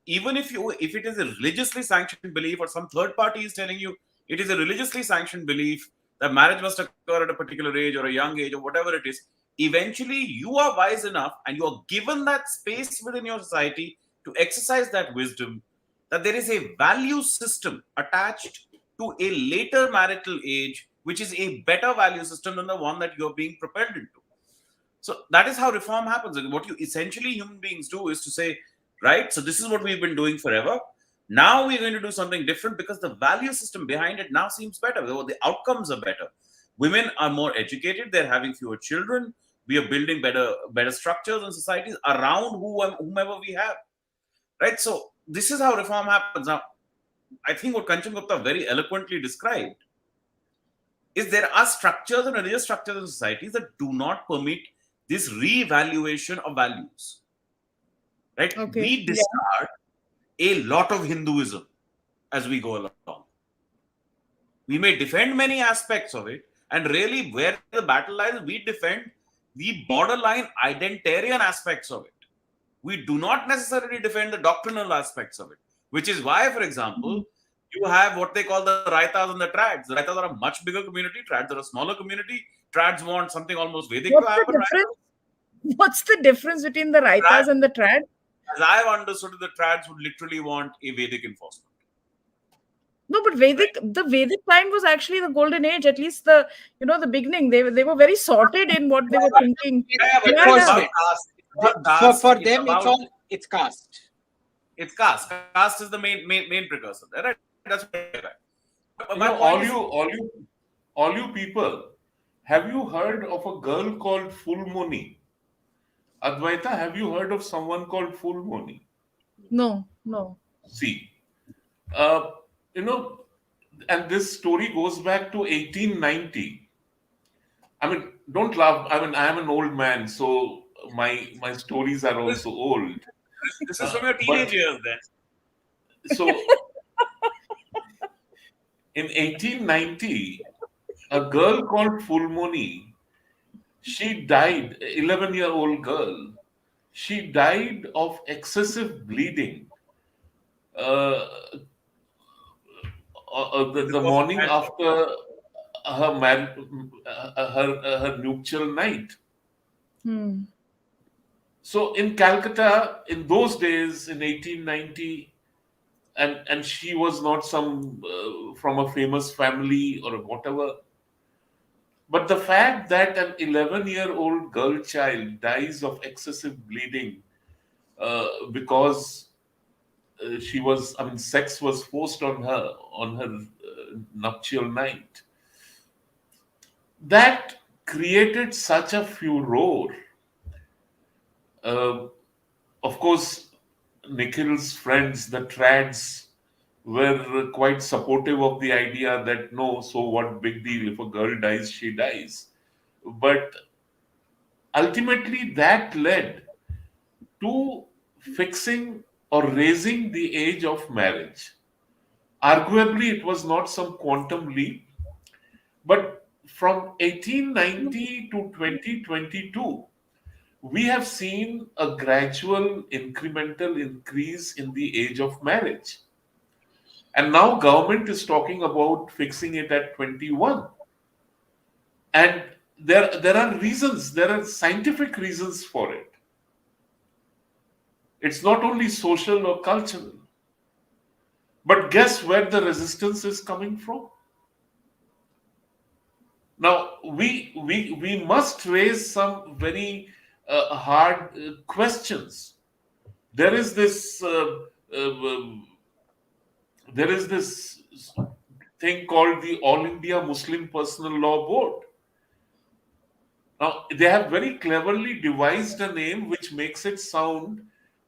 even if it is a religiously sanctioned belief, or some third party is telling you it is a religiously sanctioned belief that marriage must occur at a particular age or a young age or whatever it is, eventually you are wise enough and you are given that space within your society to exercise that wisdom, that there is a value system attached to a later marital age, which is a better value system than the one that you're being propelled into. So that is how reform happens. And what you essentially human beings do is to say, right, so this is what we've been doing forever. Now we're going to do something different because the value system behind it now seems better. The outcomes are better. Women are more educated. They're having fewer children. We are building better structures and societies around whomever we have. Right? So this is how reform happens. Now, I think what Kanchan Gupta very eloquently described is there are structures and religious structures in societies that do not permit this re-evaluation of values. Right? Okay. We discard a lot of Hinduism as we go along. We may defend many aspects of it, and really where the battle lies, we defend the borderline identitarian aspects of it. We do not necessarily defend the doctrinal aspects of it, which is why, for example, you have what they call the Raitas and the Trads. The Raitas are a much bigger community, Trads are a smaller community. Trads want something almost Vedic to happen. What's the difference between the Raitas and the Trad? As I've understood it, the Trads would literally want a Vedic enforcement. No, but the Vedic time was actually the golden age. At least the beginning. They were very sorted in what they were thinking. For them, it's caste. It's caste. Caste is the main precursor. Right? That's all you people, have you heard of a girl called Fulmoni? Advaita, have you heard of someone called Fulmoni? No. See, and this story goes back to 1890. I mean, don't laugh. I mean, I am an old man, so my stories are also old. This is from your teenage years, then. So, in 1890, a girl called Fulmoni, she died, 11-year-old girl. she died of excessive bleeding uh, the Before morning marriage. after her nuptial night. Hmm. So in Calcutta, in those days, in 1890, and she was not some from a famous family or whatever. But the fact that an 11-year-old girl child dies of excessive bleeding because I mean, sex was forced on her nuptial night, that created such a furor. Uh, of course, Nikhil's friends, the trads, were quite supportive of the idea that no, so what, big deal? If a girl dies, she dies. But ultimately, that led to fixing or raising the age of marriage. Arguably, it was not some quantum leap, but from 1890 to 2022, we have seen a gradual incremental increase in the age of marriage. And now government is talking about fixing it at 21. And there are reasons, there are scientific reasons for it. It's not only social or cultural. But guess where the resistance is coming from? Now we must raise some very hard questions. There is this there is this thing called the All India Muslim Personal Law Board. Now they have very cleverly devised a name which makes it sound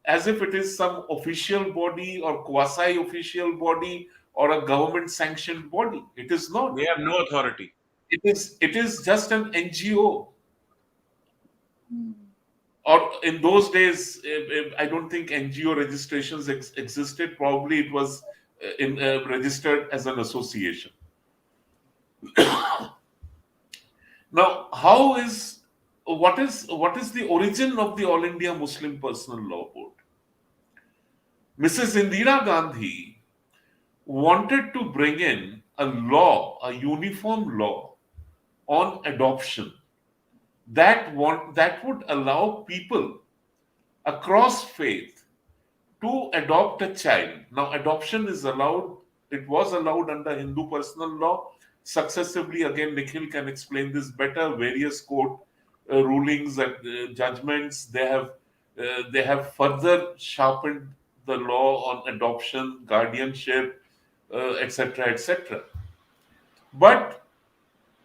as if it is some official body or quasi-official body or a government-sanctioned body. It is not. They have no authority. It is just an NGO. Or in those days, I don't think NGO registrations existed. Probably it was registered as an association. Now, what is the origin of the All India Muslim Personal Law Board? Mrs. Indira Gandhi wanted to bring in a law, a uniform law on adoption that would allow people across faith to adopt a child. Now, adoption is allowed, it was allowed under Hindu personal law. Successively, again, Nikhil can explain this better. Various court rulings and judgments, they have further sharpened the law on adoption, guardianship, etc., etc. But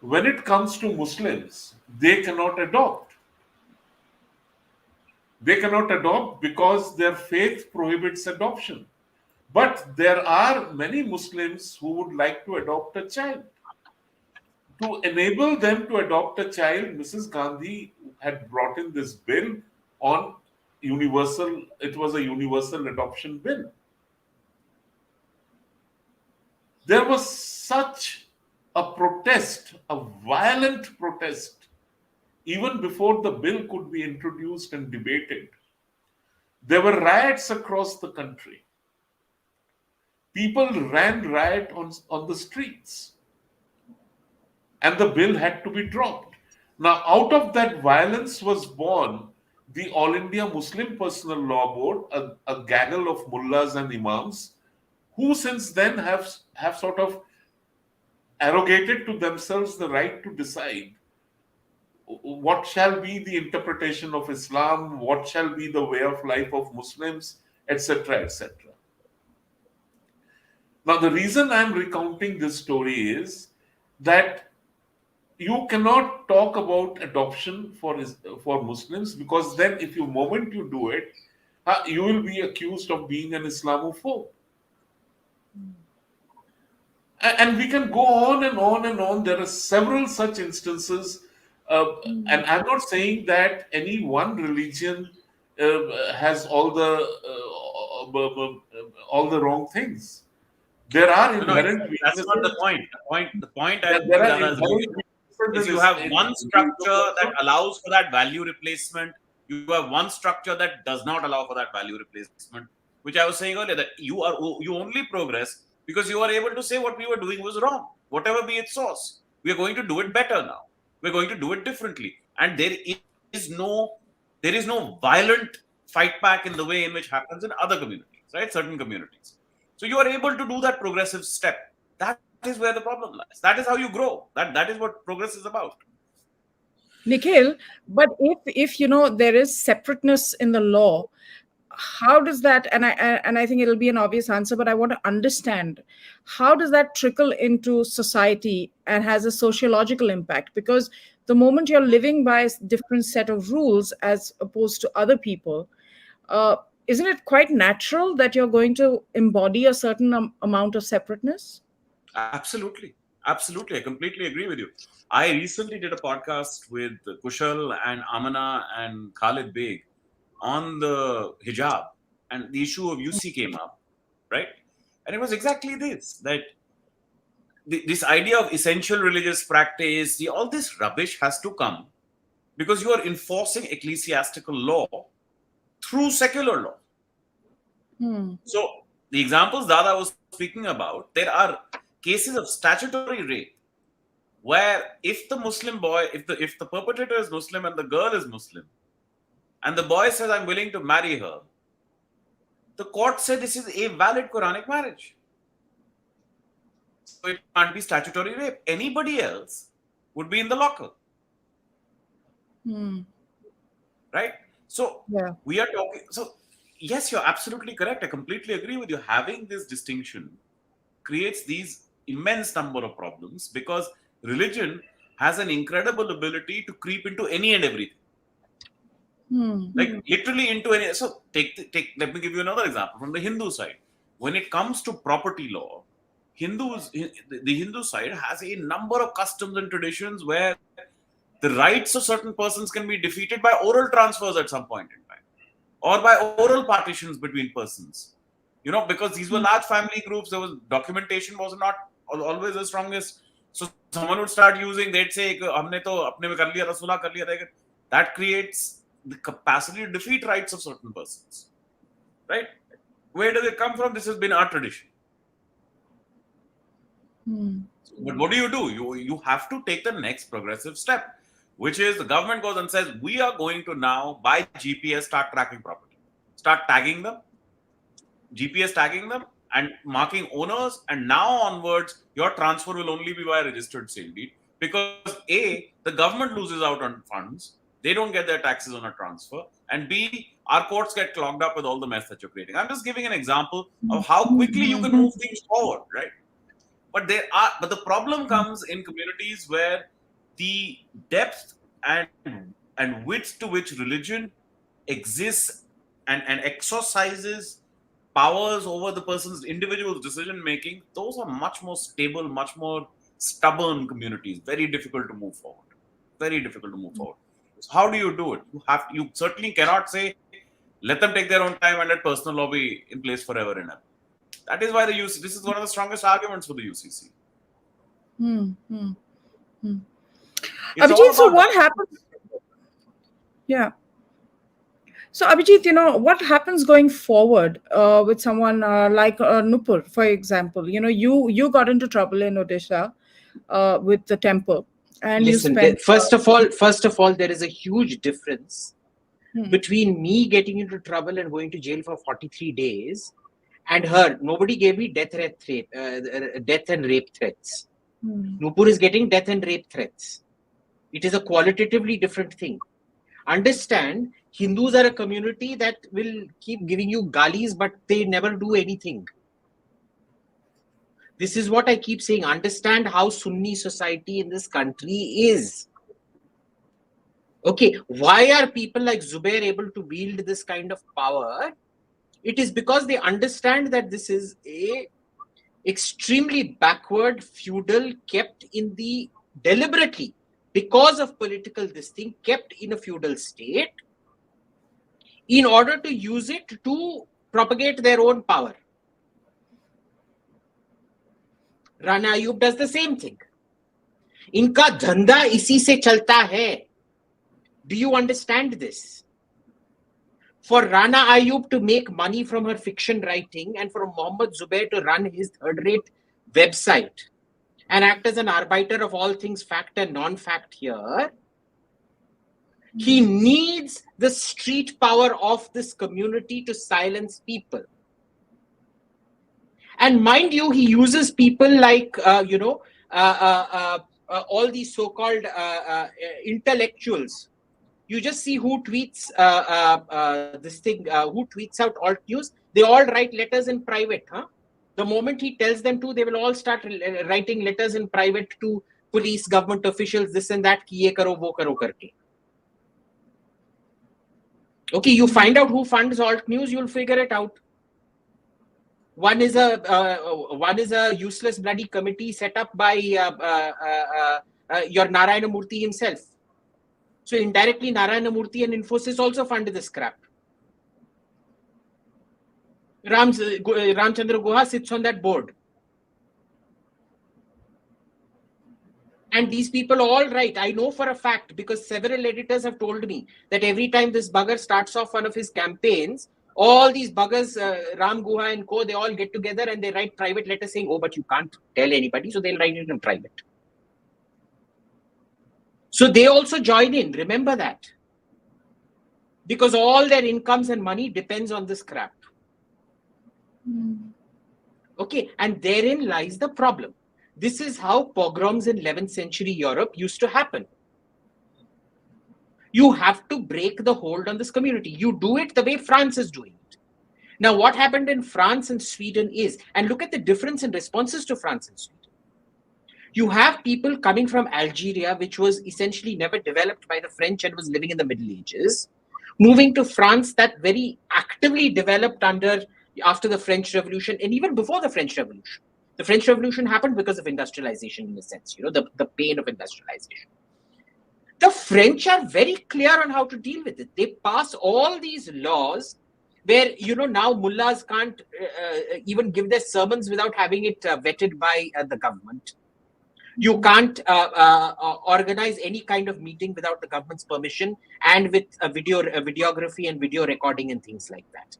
when it comes to Muslims, they cannot adopt. They cannot adopt because their faith prohibits adoption. But there are many Muslims who would like to adopt a child. To enable them to adopt a child, Mrs. Gandhi had brought in this bill on universal, it was a universal adoption bill. There was such a protest, a violent protest, even before the bill could be introduced and debated. There were riots across the country. People ran riot on the streets. And the bill had to be dropped. Now, out of that violence was born the All India Muslim Personal Law Board, a gaggle of mullahs and imams, who since then have sort of arrogated to themselves the right to decide what shall be the interpretation of Islam, what shall be the way of life of Muslims, etc., etc. Now, the reason I'm recounting this story is that you cannot talk about adoption for Muslims, because then if you moment you do it, you will be accused of being an Islamophobe. And we can go on and on and on. There are several such instances. And I'm not saying that any one religion has all the wrong things. There are inherent That's not the weaknesses. point. The point I There are Dada's inherent is you have one structure that allows for that value replacement You have one structure that does not allow for that value replacement, which I was saying earlier, that you only progress because you are able to say what we were doing was wrong, whatever be its source. We are going to do it better now. We're going to do it differently. And is no violent fight back in the way in which happens in other communities, right? Certain communities. So you are able to do that progressive step. That is where the problem lies. That is how you grow. That is what progress is about. Nikhil, but if there is separateness in the law, how does that, and I think it'll be an obvious answer, but I want to understand, how does that trickle into society and has a sociological impact? Because the moment you're living by a different set of rules as opposed to other people, isn't it quite natural that you're going to embody a certain amount of separateness? Absolutely. Absolutely. I completely agree with you. I recently did a podcast with Kushal and Amana and Khalid Beg on the hijab, and the issue of UC came up, right? And it was exactly this, that this idea of essential religious practice, all this rubbish has to come because you are enforcing ecclesiastical law through secular law. So the examples Dada was speaking about, there are cases of statutory rape where if the Muslim boy, if the perpetrator is Muslim and the girl is Muslim, and the boy says, I'm willing to marry her, the court said this is a valid Quranic marriage. So it can't be statutory rape. Anybody else would be in the locker. Right? So we are talking. So yes, you're absolutely correct. I completely agree with you. Having this distinction creates these immense number of problems because religion has an incredible ability to creep into any and everything. Like literally into any. So let me give you another example from the Hindu side. When it comes to property law, the Hindu side has a number of customs and traditions where the rights of certain persons can be defeated by oral transfers at some point in time, or by oral partitions between persons. Because these were large family groups, documentation was not always the strongest. So someone would start using, they'd say, "Humne to apne mein kar liya tha, sulah kar liya tha." That creates the capacity to defeat rights of certain persons, right? Where does it come from? This has been our tradition. But what do? You have to take the next progressive step, which is the government goes and says, we are going to now, by GPS, start tracking property. Start tagging them, GPS tagging them, and marking owners. And now onwards, your transfer will only be by a registered sale deed. Because A, the government loses out on funds. They don't get their taxes on a transfer. And B, our courts get clogged up with all the mess that you're creating. I'm just giving an example of how quickly you can move things forward, right? But the problem comes in communities where the depth and width to which religion exists and exercises powers over the person's individual decision making, those are much more stable, much more stubborn communities. Very difficult to move forward. Very difficult to move forward. So how do you do it? You certainly cannot say, let them take their own time and let personal law be in place forever and ever. That is why this is one of the strongest arguments for the UCC. Abhijit, so what happens? Yeah. So Abhijit, what happens going forward with someone like Nupur, for example? You got into trouble in Odisha with the temple, and listen, you spent. First of all, there is a huge difference between me getting into trouble and going to jail for 43 days and her. Nobody gave me death and rape threats. Nupur is getting death and rape threats. It is a qualitatively different thing. Understand, Hindus are a community that will keep giving you galis, but they never do anything. This is what I keep saying. Understand how Sunni society in this country is. Okay, why are people like Zubair able to wield this kind of power? It is because they understand that this is a extremely backward feudal, kept in the deliberately, because of political this thing, kept in a feudal state in order to use it to propagate their own power. Rana Ayub does the same thing. Inka dhanda isi se chalta hai. Do you understand this? for Rana Ayub to make money from her fiction writing and for Mohammed Zubair to run his third-rate website and act as an arbiter of all things fact and non-fact here, he needs the street power of this community to silence people. And mind you, he uses people like, all these so-called intellectuals. You just see who tweets who tweets out alt news. They all write letters in private. The moment he tells them to, they will all start writing letters in private to police, government officials, this and that. Ki ye karo, wo karo karke. Okay, you find out who funds alt news, you'll figure it out. One is a useless bloody committee set up by your Narayana Murthy himself. So indirectly, Narayana Murthy and Infosys also fund this crap. Ramchandra Guha sits on that board. And these people all write. I know for a fact because several editors have told me that every time this bugger starts off one of his campaigns, all these buggers, Ram Guha and co, they all get together and they write private letters saying, oh, but you can't tell anybody. So they'll write it in private. So they also join in. Remember that. Because all their incomes and money depends on this crap. Okay. And therein lies the problem. This is how pogroms in 11th century Europe used to happen. You have to break the hold on this community. You do it the way France is doing it. Now, what happened in France and Sweden is, and look at the difference in responses to France and Sweden. You have people coming from Algeria, which was essentially never developed by the French and was living in the Middle Ages, moving to France that very actively developed after the French Revolution and even before the French Revolution. The French Revolution happened because of industrialization in a sense, the pain of industrialization. The French are very clear on how to deal with it. They pass all these laws where, now mullahs can't even give their sermons without having it vetted by the government. You can't organize any kind of meeting without the government's permission and with videography and video recording and things like that.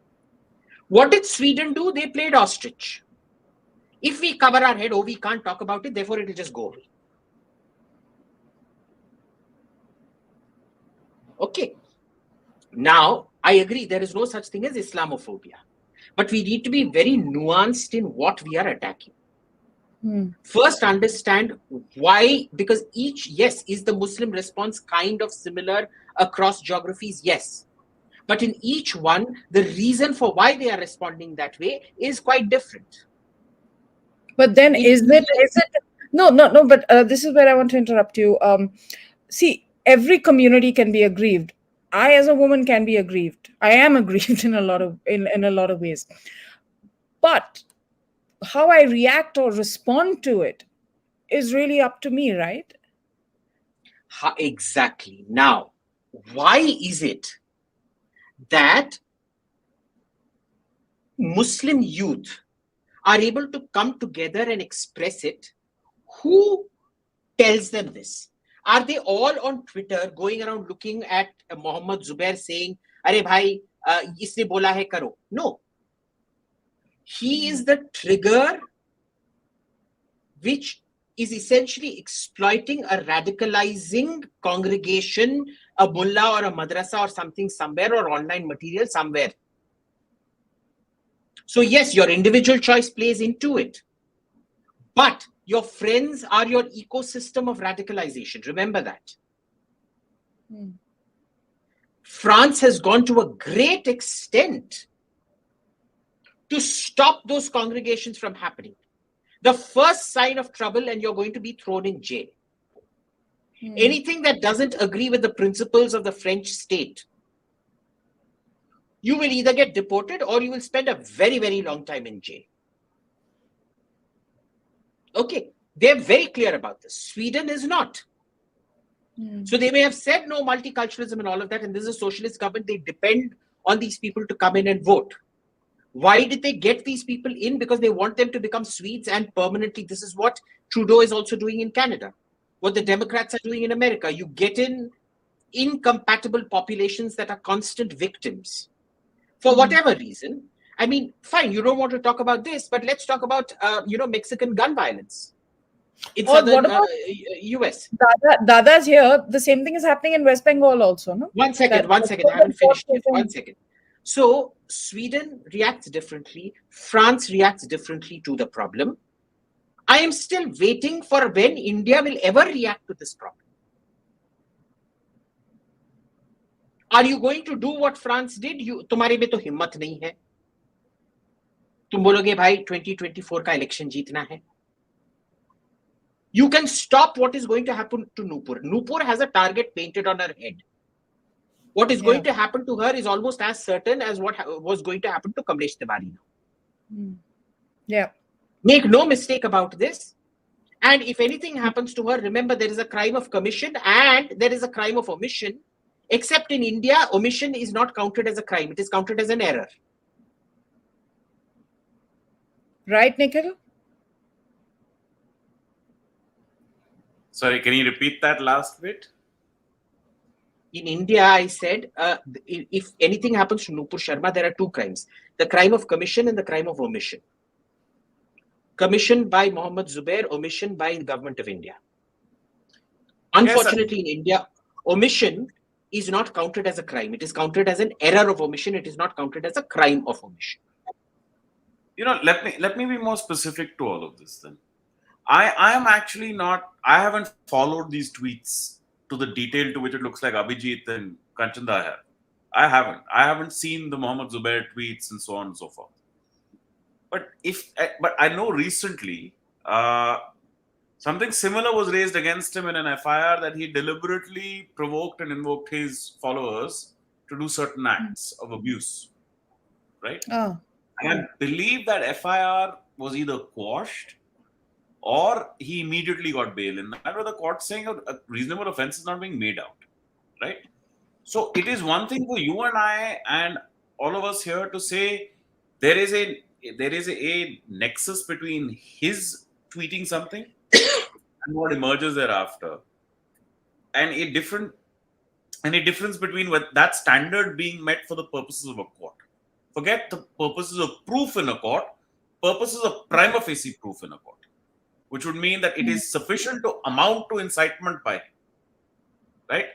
What did Sweden do? They played ostrich. If we cover our head, we can't talk about it, therefore it will just go away. Okay. Now, I agree, there is no such thing as Islamophobia. But we need to be very nuanced in what we are attacking. First, understand why, because is the Muslim response kind of similar across geographies? Yes. But in each one, the reason for why they are responding that way is quite different. But then is it no, but this is where I want to interrupt you. See, every community can be aggrieved. I, as a woman, can be aggrieved. I am aggrieved in a lot of ways. But how I react or respond to it is really up to me, right? Exactly. Now, why is it that Muslim youth are able to come together and express it? Who tells them this? Are they all on Twitter going around looking at Mohammed Zubair saying, "Arey bhai, isne bola hai karo"? No. He is the trigger which is essentially exploiting a radicalizing congregation, a mullah or a madrasa or something somewhere, or online material somewhere. So yes, your individual choice plays into it. But your friends are your ecosystem of radicalization. Remember that. France has gone to a great extent to stop those congregations from happening. The first sign of trouble and you're going to be thrown in jail. Anything that doesn't agree with the principles of the French state, you will either get deported or you will spend a very, very long time in jail. Okay, they're very clear about this. Sweden is not. So they may have said no multiculturalism and all of that, and this is a socialist government. They depend on these people to come in and vote. Why did they get these people in? Because they want them to become Swedes and permanently. This is what Trudeau is also doing in Canada. What the Democrats are doing in America. You get in incompatible populations that are constant victims. for whatever reason. I mean, fine, you don't want to talk about this, but let's talk about, Mexican gun violence in Or what southern about US. Dada's here? The same thing is happening in West Bengal also, no? One second, That- I haven't finished yet. 1 second. So Sweden reacts differently. France reacts differently to the problem. I am still waiting for when India will ever react to this problem. Are you going to do what France did? तुम्हारे में तो हिम्मत नहीं है. तुम बोलोगे भाई 2024 का इलेक्शन जीतना है. You can stop what is going to happen to Nupur. Nupur has a target painted on her head. What is going to happen to her is almost as certain as what was going to happen to Kamlesh Tiwari now. Yeah. Make no mistake about this. And if anything happens to her, remember there is a crime of commission and there is a crime of omission. Except in India, omission is not counted as a crime. It is counted as an error. Right, Nikhil? Sorry, can you repeat that last bit? In India, I said, if anything happens to Nupur Sharma, there are two crimes. The crime of commission and the crime of omission. Commission by Mohammed Zubair, omission by the government of India. Unfortunately, in India, omission is not counted as a crime. It is counted as an error of omission. It is not counted as a crime of omission. Let me be more specific to all of this then. I am actually not, I haven't followed these tweets to the detail to which it looks like Abhijit and Kanchan have. I haven't seen the Mohammed Zubair tweets and so on and so forth. But I know recently something similar was raised against him in an FIR that he deliberately provoked and invoked his followers to do certain acts of abuse, right? Oh. And I believe that FIR was either quashed or he immediately got bail. In that, the court saying a reasonable offense is not being made out, right? So it is one thing for you and I and all of us here to say there is a nexus between his tweeting something and what emerges thereafter, and a difference between that standard being met for the purposes of a court. Forget the purposes of proof in a court, purposes of prima facie proof in a court, which would mean that it is sufficient to amount to incitement by him, right?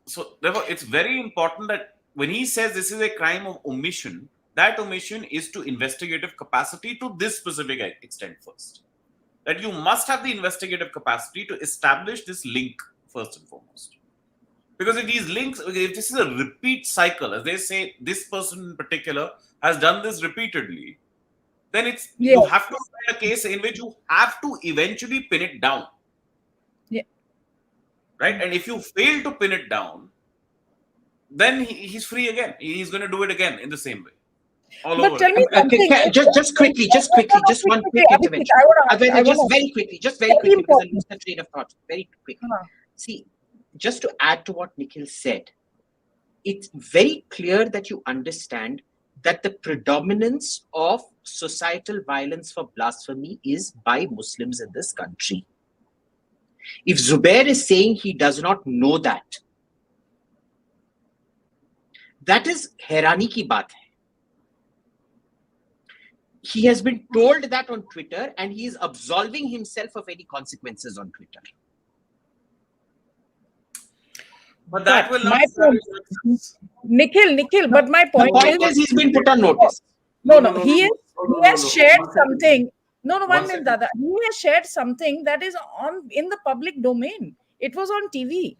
So therefore, it's very important that when he says this is a crime of omission, that omission is to investigative capacity to this specific extent first. That you must have the investigative capacity to establish this link first and foremost. Because if these links, if this is a repeat cycle, as they say, this person in particular has done this repeatedly, then you have to find a case in which you have to eventually pin it down. Yeah. Right? And if you fail to pin it down, then he's free again. He's going to do it again in the same way. All But over. tell me something. Just quickly, just one quick intervention. Just very quickly, because I lose the train of thought. Very quickly. See, just to add to what Nikhil said, it's very clear that you understand that the predominance of societal violence for blasphemy is by Muslims in this country. If Zubair is saying he does not know that, that is हैरानी की बात है. He has been told that on Twitter and he is absolving himself of any consequences on Twitter. But that will not. Nikhil, but my point is he's been put on notice. No, he has shared something. One minute, Dada. He has shared something that is in the public domain. It was on TV,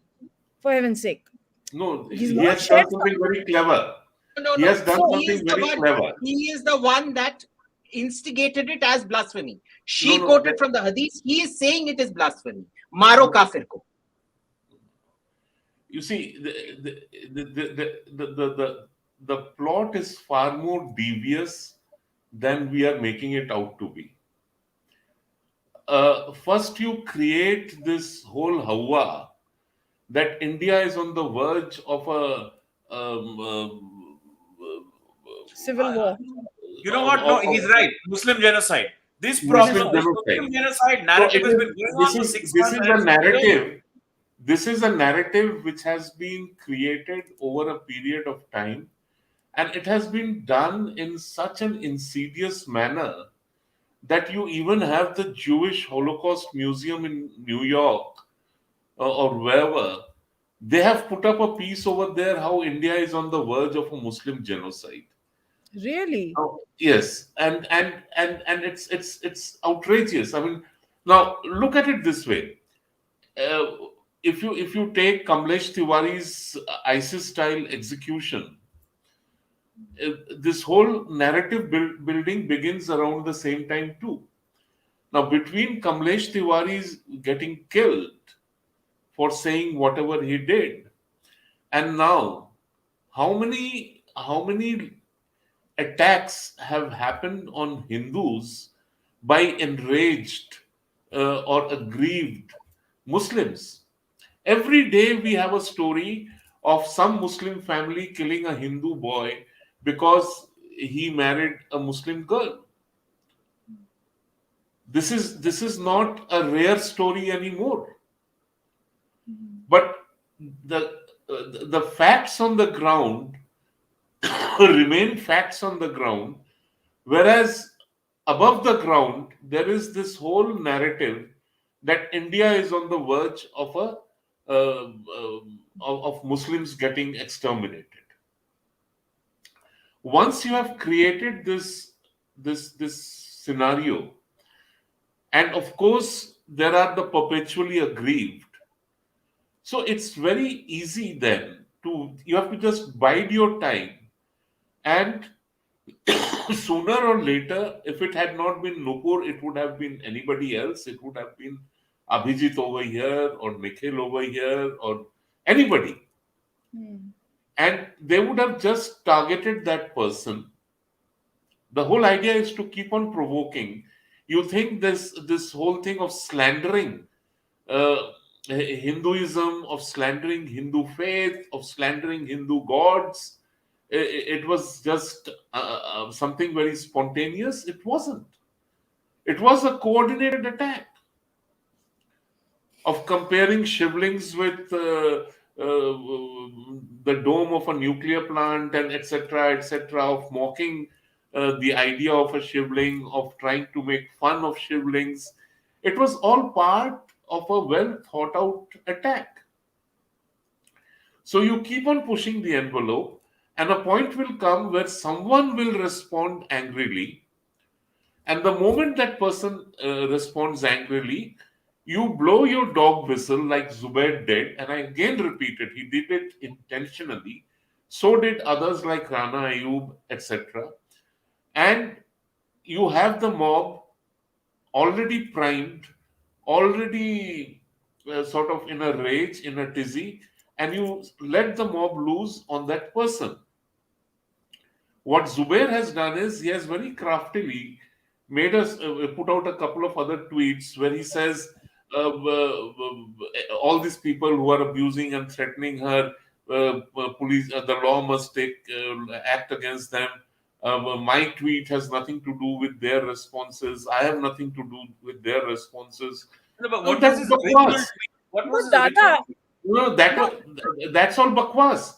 for heaven's sake. No, he has done something very clever. He has done something very clever. He is the one that instigated it as blasphemy. She quoted from the hadith. He is saying it is blasphemy. Maro kafir ko. You see, the plot is far more devious than we are making it out to be. First, you create this whole hawa that India is on the verge of a civil war. You know what? No, he's right. Muslim genocide. This Muslim genocide narrative has been going on for 6 months. This is a narrative which has been created over a period of time And it has been done in such an insidious manner that you even have the Jewish Holocaust Museum in New York, or wherever. They have put up a piece over there how India is on the verge of a Muslim genocide. Really? Oh, yes, and it's outrageous. I mean, now look at it this way. Uh, if you take Kamlesh Tiwari's ISIS style execution, this whole narrative building begins around the same time too. Now, between Kamlesh Tiwari's getting killed for saying whatever he did, and now how many attacks have happened on Hindus by enraged or aggrieved Muslims. Every day we have a story of some Muslim family killing a Hindu boy because he married a Muslim girl. This is not a rare story anymore. But the facts on the ground remain facts on the ground, whereas above the ground there is this whole narrative that India is on the verge of a of Muslims getting exterminated. Once you have created this scenario, and of course there are the perpetually aggrieved, so it's very easy then to you have to just bide your time, and sooner or later, if it had not been Nupur, it would have been anybody else. It would have been Abhijit over here or Nikhil over here or anybody. And they would have just targeted that person. The whole idea is to keep on provoking. You think this whole thing of slandering Hinduism, of slandering Hindu faith, of slandering Hindu gods, it was just something very spontaneous. It wasn't. It was a coordinated attack of comparing shivlings with the dome of a nuclear plant and etc., of mocking the idea of a shivling, of trying to make fun of shivlings. It was all part of a well thought out attack. So you keep on pushing the envelope, and a point will come where someone will respond angrily. And the moment that person responds angrily, you blow your dog whistle like Zubair did. And I again repeat it, he did it intentionally. So did others like Rana Ayub, etc. And you have the mob already primed, already sort of in a rage, in a tizzy, and you let the mob loose on that person. What Zubair has done is he has very craftily made us put out a couple of other tweets where he says all these people who are abusing and threatening her, police, the law must take act against them. My tweet has nothing to do with their responses. I have nothing to do with their responses. No, but No, what that's was his original bakwas. tweet? What But was his Dada, original tweet? No, that's all bakwas.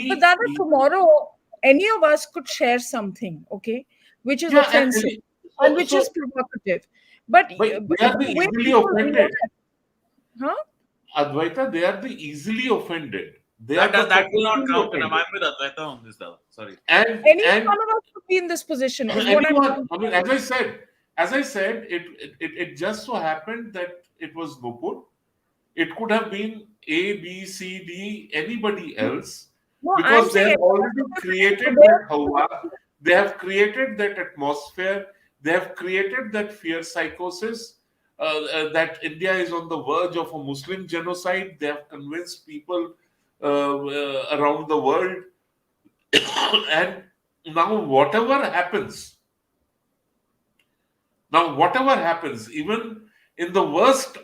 but Dada, He tomorrow any of us could share something, okay, which is yeah, offensive and which so is provocative. But they are the the way easily people offended. huh? Advaita, they are the easily offended. They are That the will not perpetually count. And I'm offended. with Advaita on this, though. Sorry. Any And one of us could be in this position, is what I'm anyone, trying I to mean, say. as I said, it just so happened that it was Nupur. It could have been A, B, C, D, anybody else, No, I'm because they saying have already created that hawa, they have created that atmosphere, they have created that fear psychosis, that India is on the verge of a Muslim genocide. They have convinced people around the world. And now, whatever happens, even in the worst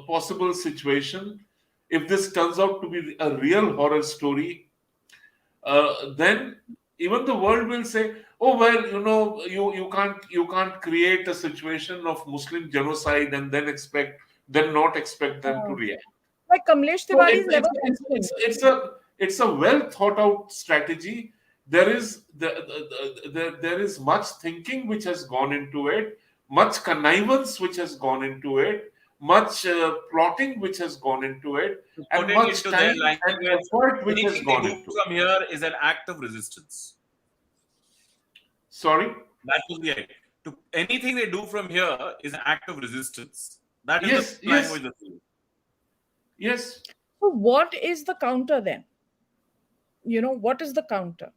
possible situation, if this turns out to be a real horror story, then even the world will say, "Oh well, you can't create a situation of Muslim genocide and then not expect them to react." Like Kamlesh So Tiwari is never mentioned. it's a It's a well thought out strategy. There is there is much thinking which has gone into it, much connivance which has gone into it, much plotting which has gone into it, and Putting much into their time and language, effort which has anything they gone do into it. from here is an act of resistance. Sorry. That was the idea. To anything they do from here is an act of resistance. That is Yes, the yes, language that's used. yes. So what is the counter then? What is the counter?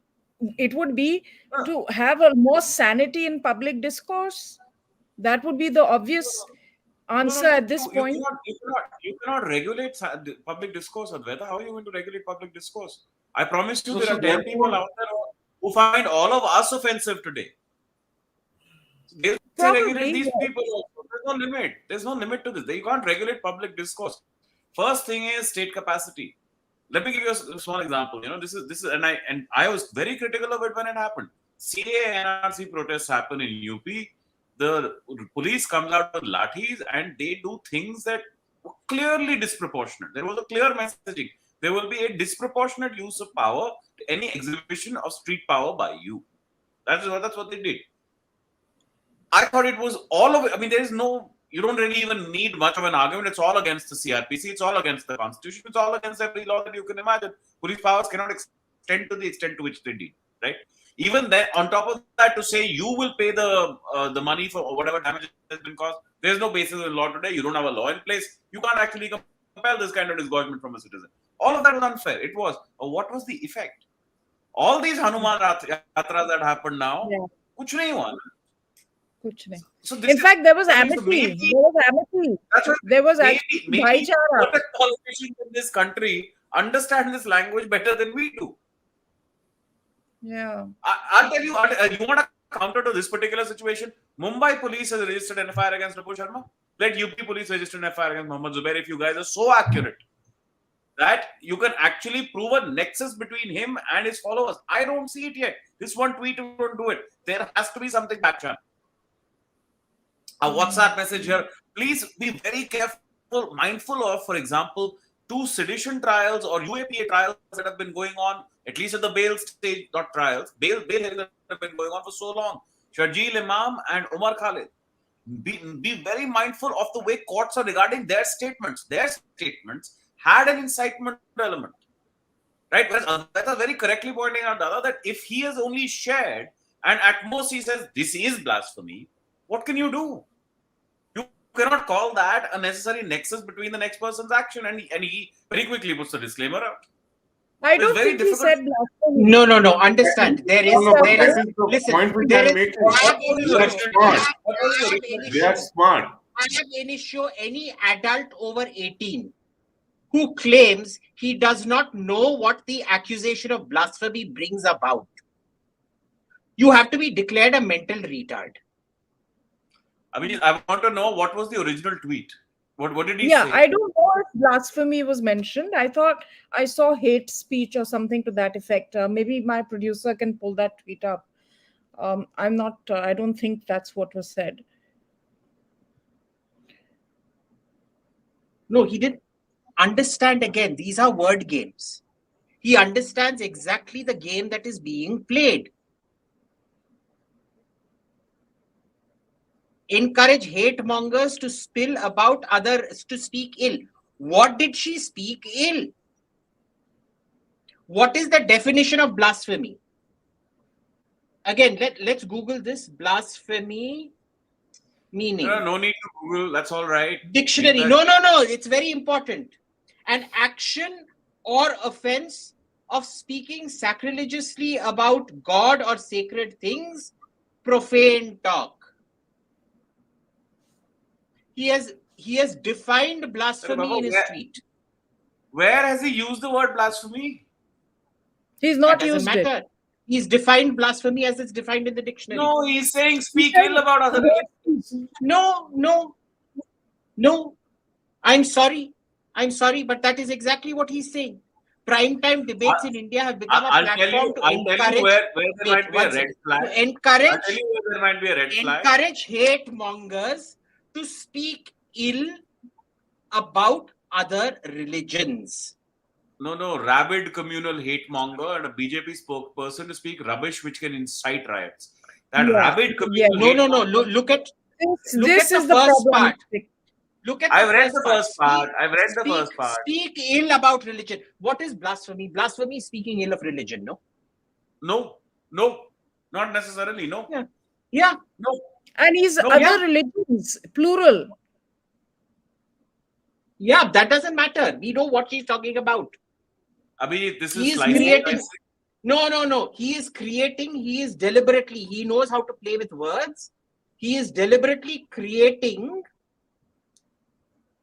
It would be to have a more sanity in public discourse. That would be the obvious answer at this You point. cannot regulate public discourse, Advaita. How are you going to regulate public discourse? I promise you, No, there so are 10 people therefore, out there who find all of us offensive today. They'll say regulate Probably, these yes. people also. There's no limit. There's no limit to this. You can't regulate public discourse. First thing is state capacity. Let me give you a small example. This is, and I was very critical of it when it happened. CAA NRC protests happen in UP. The police comes out with lathis and they do things that were clearly disproportionate. There was a clear messaging. There will be a disproportionate use of power to any exhibition of street power by you. That's what they did. I thought it was all of it. I mean, there is no, you don't really even need much of an argument. It's all against the CRPC. It's all against the Constitution. It's all against every law that you can imagine. Police powers cannot extend to the extent to which they did, right? Even then, on top of that, to say you will pay the money for whatever damage has been caused, there's no basis in law today. You don't have a law in place. You can't actually compel this kind of disgorgement from a citizen. All of that was unfair. It was. What was the effect? All these Hanuman Yatras that happened now, Yeah. kuch nahi hua. Kuch nahi. So In fact, there was so amity. maybe- There was amity. That's what, There was actually maybe bhaichara. certain politicians in this country understand this language better than we do. Yeah. I'll tell you, you want a counter to this particular situation? Mumbai police has registered an FIR against Rapur Sharma. Let UP police register an FIR against Mohammad Zubair if you guys are so accurate that you can actually prove a nexus between him and his followers. I don't see it yet. This one tweet won't do it. There has to be something back channel. A WhatsApp message here. Please be very careful, mindful of, for example, 2 sedition trials or UAPA trials that have been going on, at least at the bail stage, not trials, bail hearings that have been going on for so long. Sharjeel Imam and Umar Khalid. Be very mindful of the way courts are regarding their statements. Their statements had an incitement element. Right? Whereas Advaita very correctly pointing out, Dada, that if he has only shared and at most he says this is blasphemy, what can you do? You cannot call that a necessary nexus between the next person's action, and he very quickly puts the disclaimer out. I It's don't very think he difficult. said blasphemy. No. Understand. There is. No, but There that is. is the Listen. point which There I'm is. making. I They are smart. They are smart. have any show any adult over 18 who claims he does not know what the accusation of blasphemy brings about. You have to be declared a mental retard. I mean, I want to know what was the original tweet. What did he Yeah, say? I don't know if blasphemy was mentioned. I thought I saw hate speech or something to that effect. Maybe my producer can pull that tweet up. I'm not. I don't think that's what was said. No, he didn't understand. Again, these are word games. He understands exactly the game that is being played. Encourage hate mongers to spill about others, to speak ill. What did she speak ill? What is the definition of blasphemy? Again, let's Google this. Blasphemy meaning. No need to Google. That's all right. Dictionary. No. It's very important. An action or offense of speaking sacrilegiously about God or sacred things, profane talk. He has defined blasphemy in his tweet. Where has he used the word blasphemy? He's not That doesn't used matter. it. He's defined blasphemy as it's defined in the dictionary. No, he's saying speak ill about other religions. No. I'm sorry, but that is exactly what he's saying. Primetime debates in India have become a platform to encourage. Where there might be a red flag. To encourage. I'll tell you where there might be a red flag. Encourage hate mongers to speak ill about other religions. rabid communal hate monger and a BJP spokesperson to speak rubbish which can incite riots. That Yeah, rabid communal No, hate no, no. monger. Look at this the is the first part. problematic. Look at I've the read first the part. first part. I've read the first part. Speak ill about religion. What is blasphemy? Blasphemy is speaking ill of religion, no? No, not necessarily. No, Yeah. no. And he's No, other yeah. religions, plural. Yeah, that doesn't matter. We know what he's talking about. Abhijit, this He is is slicing. creating. No. He is creating. He is deliberately. He knows how to play with words. He is deliberately creating.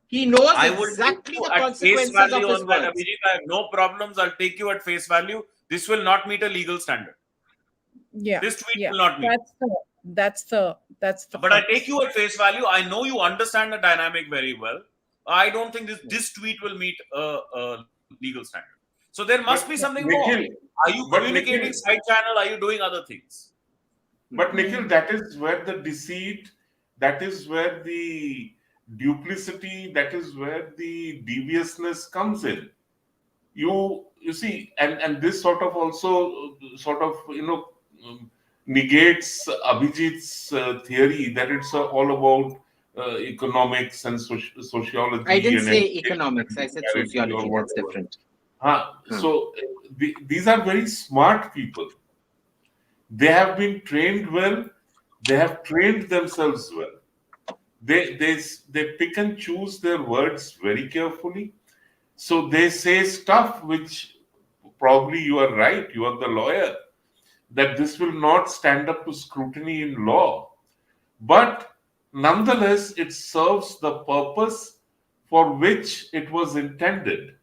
He knows I will exactly take you the at face consequences of value his on that, words. Abhijit. I have no problems. I'll take you at face value. This will not meet a legal standard. Yeah, This tweet yeah. will not meet. That's the But I fact. take you at face value. I know you understand the dynamic very well. I don't think this tweet will meet a legal standard. So there must But be something Nikhil, more. Are you but communicating Nikhil, side channel? Are you doing other things? But Nikhil, that is where the deceit, that is where the duplicity, that is where the deviousness comes in. You see, and this sort of also negates Abhijit's theory that it's all about economics and sociology. I didn't and say education economics. I and said charity or sociology. That's whatever. different. So these are very smart people. They have been trained well. They have trained themselves well. They pick and choose their words very carefully. So they say stuff which probably you are right. You are the lawyer, that this will not stand up to scrutiny in law. But nonetheless, it serves the purpose for which it was intended.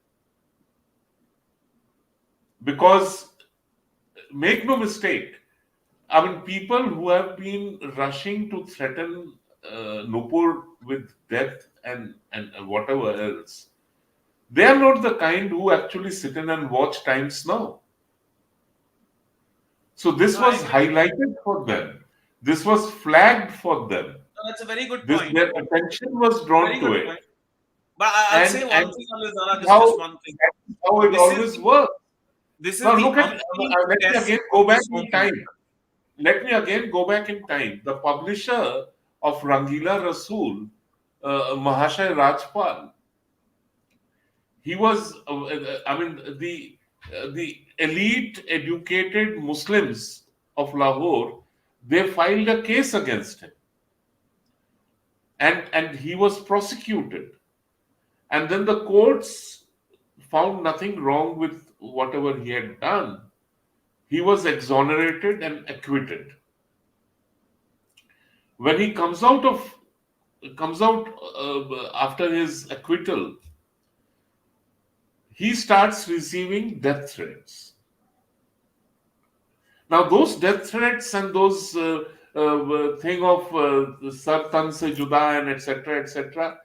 Because make no mistake, I mean, people who have been rushing to threaten Nupur with death and whatever else, they are not the kind who actually sit in and watch Times Now. So this was highlighted for them. This was flagged for them. That's a very good point. Their attention was drawn to it. Point. But I'll say one And thing on this, Dara, how, just one thing. how it always works. This is Now the look at, let me again go back in time. Let me again go back in time. The publisher of Rangila Rasool, Mahashay Rajpal, he was, the elite educated Muslims of Lahore, they filed a case against him. And he was prosecuted. And then the courts found nothing wrong with whatever he had done. He was exonerated and acquitted. When he comes out after his acquittal, he starts receiving death threats. Now, those death threats and those thing of Sartan se juda and etc.,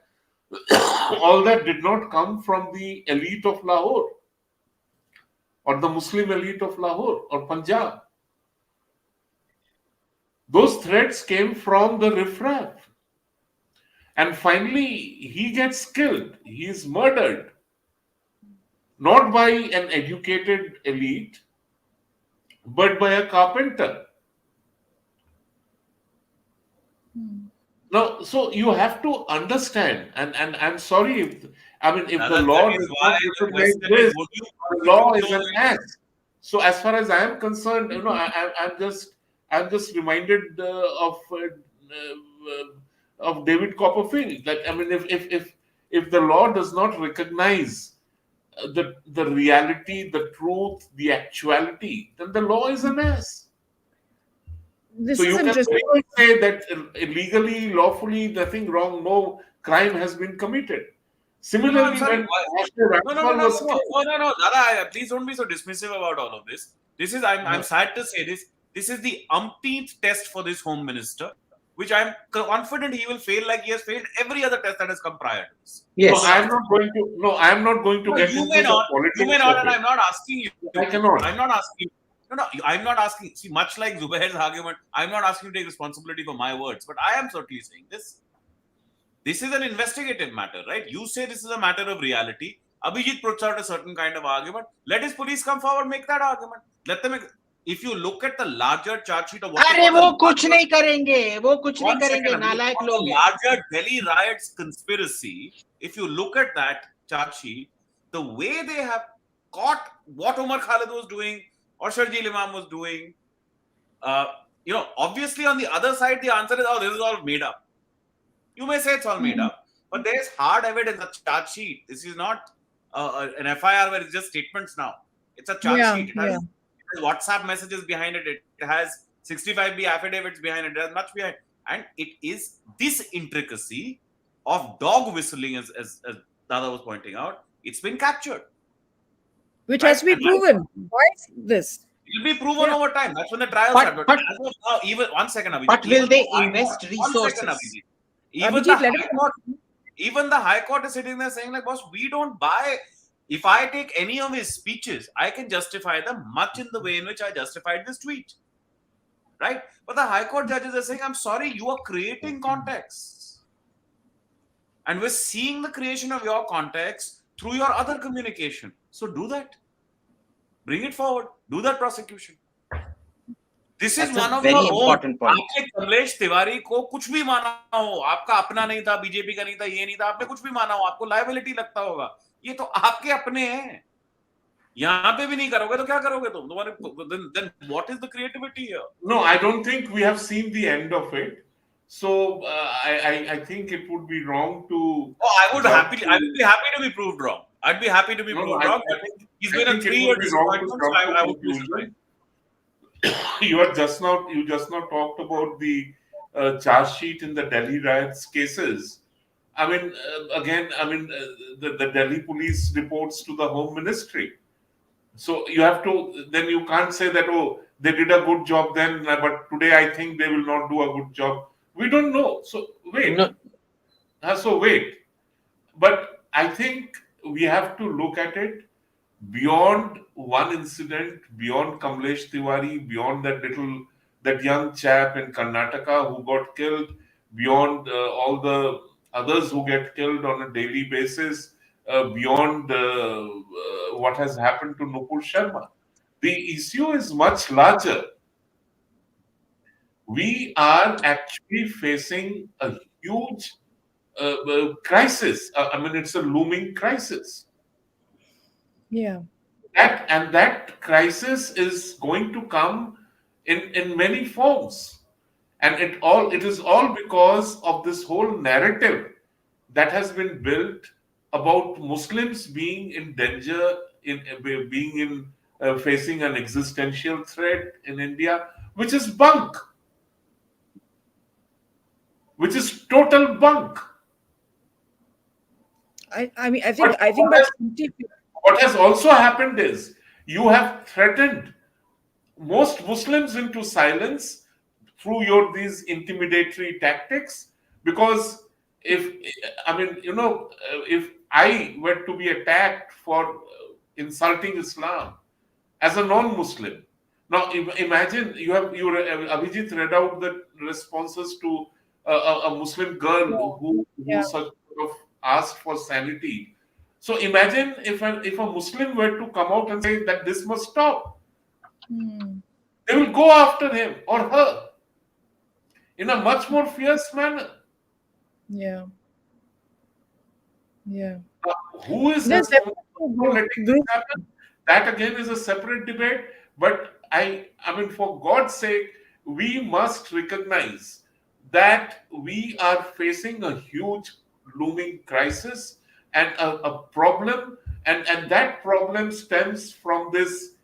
all that did not come from the elite of Lahore or the Muslim elite of Lahore or Punjab. Those threats came from the riffraff. And finally, he gets killed. He is murdered. Not by an educated elite, but by a carpenter. Now, so you have to understand, and I'm sorry if the law does not recognize this, the law is an act. So as far as I am concerned, I'm just reminded of David Copperfield. That if the law does not recognize the reality, the truth, the actuality, then the law is an ass. This so is you can interesting. really say that illegally, lawfully, nothing wrong, no crime has been committed. Similarly, when No, Dada, please don't be so dismissive about all of this. This is, I'm sad to say this. This is the umpteenth test for this Home Minister, which I'm confident he will fail like he has failed every other test that has come prior to this. Yes. No, I'm not going to get into the politics. You may not, and I'm not asking you. I cannot. I'm not asking you. No, I'm not asking. See, much like Zubair's argument, I'm not asking you to take responsibility for my words, but I am certainly saying this. This is an investigative matter, right? You say this is a matter of reality. Abhijit puts out a certain kind of argument. Let his police come forward, make that argument. Let them. If you look at the larger charge sheet of what अरे वो कुछ नहीं करेंगे, वो कुछ नहीं one करेंगे, second, नालायक on लोग the हैं. larger Delhi riots conspiracy, if you look at that charge sheet, the way they have caught what Umar Khalid was doing or Sharjeel Imam was doing, obviously on the other side, the answer is, oh, this is all made up. You may say it's all made up, but there is hard evidence, a charge sheet. This is not an FIR where it's just statements now. It's a charge sheet. It has WhatsApp messages behind it. It has 65B affidavits behind it. It has much behind. And it is this intricacy of dog whistling, as Dada was pointing out, it's been captured. Which has to be proven. Why is this? It will be proven over time. That's when the trials happen. But as of now, even 1 second, Abhijit. But will they invest resources? 1 second, Abhijit. Even the High Court is sitting there saying, like, boss, we don't buy. If I take any of his speeches, I can justify them much in the way in which I justified this tweet. Right? But the High Court judges are saying, I'm sorry, you are creating context. And we're seeing the creation of your context through your other communication. So do that. Bring it forward. Do that prosecution. This is one of very your important point. आपने कमलेश तिवारी को कुछ भी माना हो, आपका अपना नहीं था, बीजेपी का नहीं था, ये नहीं था, आपने कुछ भी माना हो, आपको लायबिलिटी लगता होगा, ये तो आपके अपने हैं. यहाँ पे भी नहीं करोगे तो क्या करोगे तुम? तुम्हारे then what is the creativity here? No, I don't think we have seen the end of it. So I think it would be wrong to. Oh, I would be happy to be proved wrong. I'd be happy to be proved wrong. He's been a 3-year disappointment. So I would be fine. You just now talked about the charge sheet in the Delhi riots cases. I mean, the Delhi police reports to the Home Ministry. So you have to, then you can't say that, oh, they did a good job then, but today I think they will not do a good job. We don't know. So wait. No. But I think we have to look at it beyond one incident, beyond Kamlesh Tiwari, beyond that young chap in Karnataka who got killed, beyond all the others who get killed on a daily basis, beyond what has happened to Nupur Sharma. The issue is much larger. We are actually facing a huge crisis. It's a looming crisis. Yeah. That crisis is going to come in many forms. And it is all because of this whole narrative that has been built about Muslims being in danger, facing an existential threat in India, which is bunk. Which is total bunk. I think that's what has also happened is you have threatened most Muslims into silence through these intimidatory tactics, because if I were to be attacked for insulting Islam as a non-Muslim, now imagine Abhijit read out the responses to a Muslim girl who sort of asked for sanity. So imagine if a Muslim were to come out and say that this must stop. They will go after him or her in a much more fierce manner. Yeah. Who is responsible for letting this happen? That again is a separate debate. But for God's sake, we must recognize that we are facing a huge looming crisis and a problem, and that problem stems from this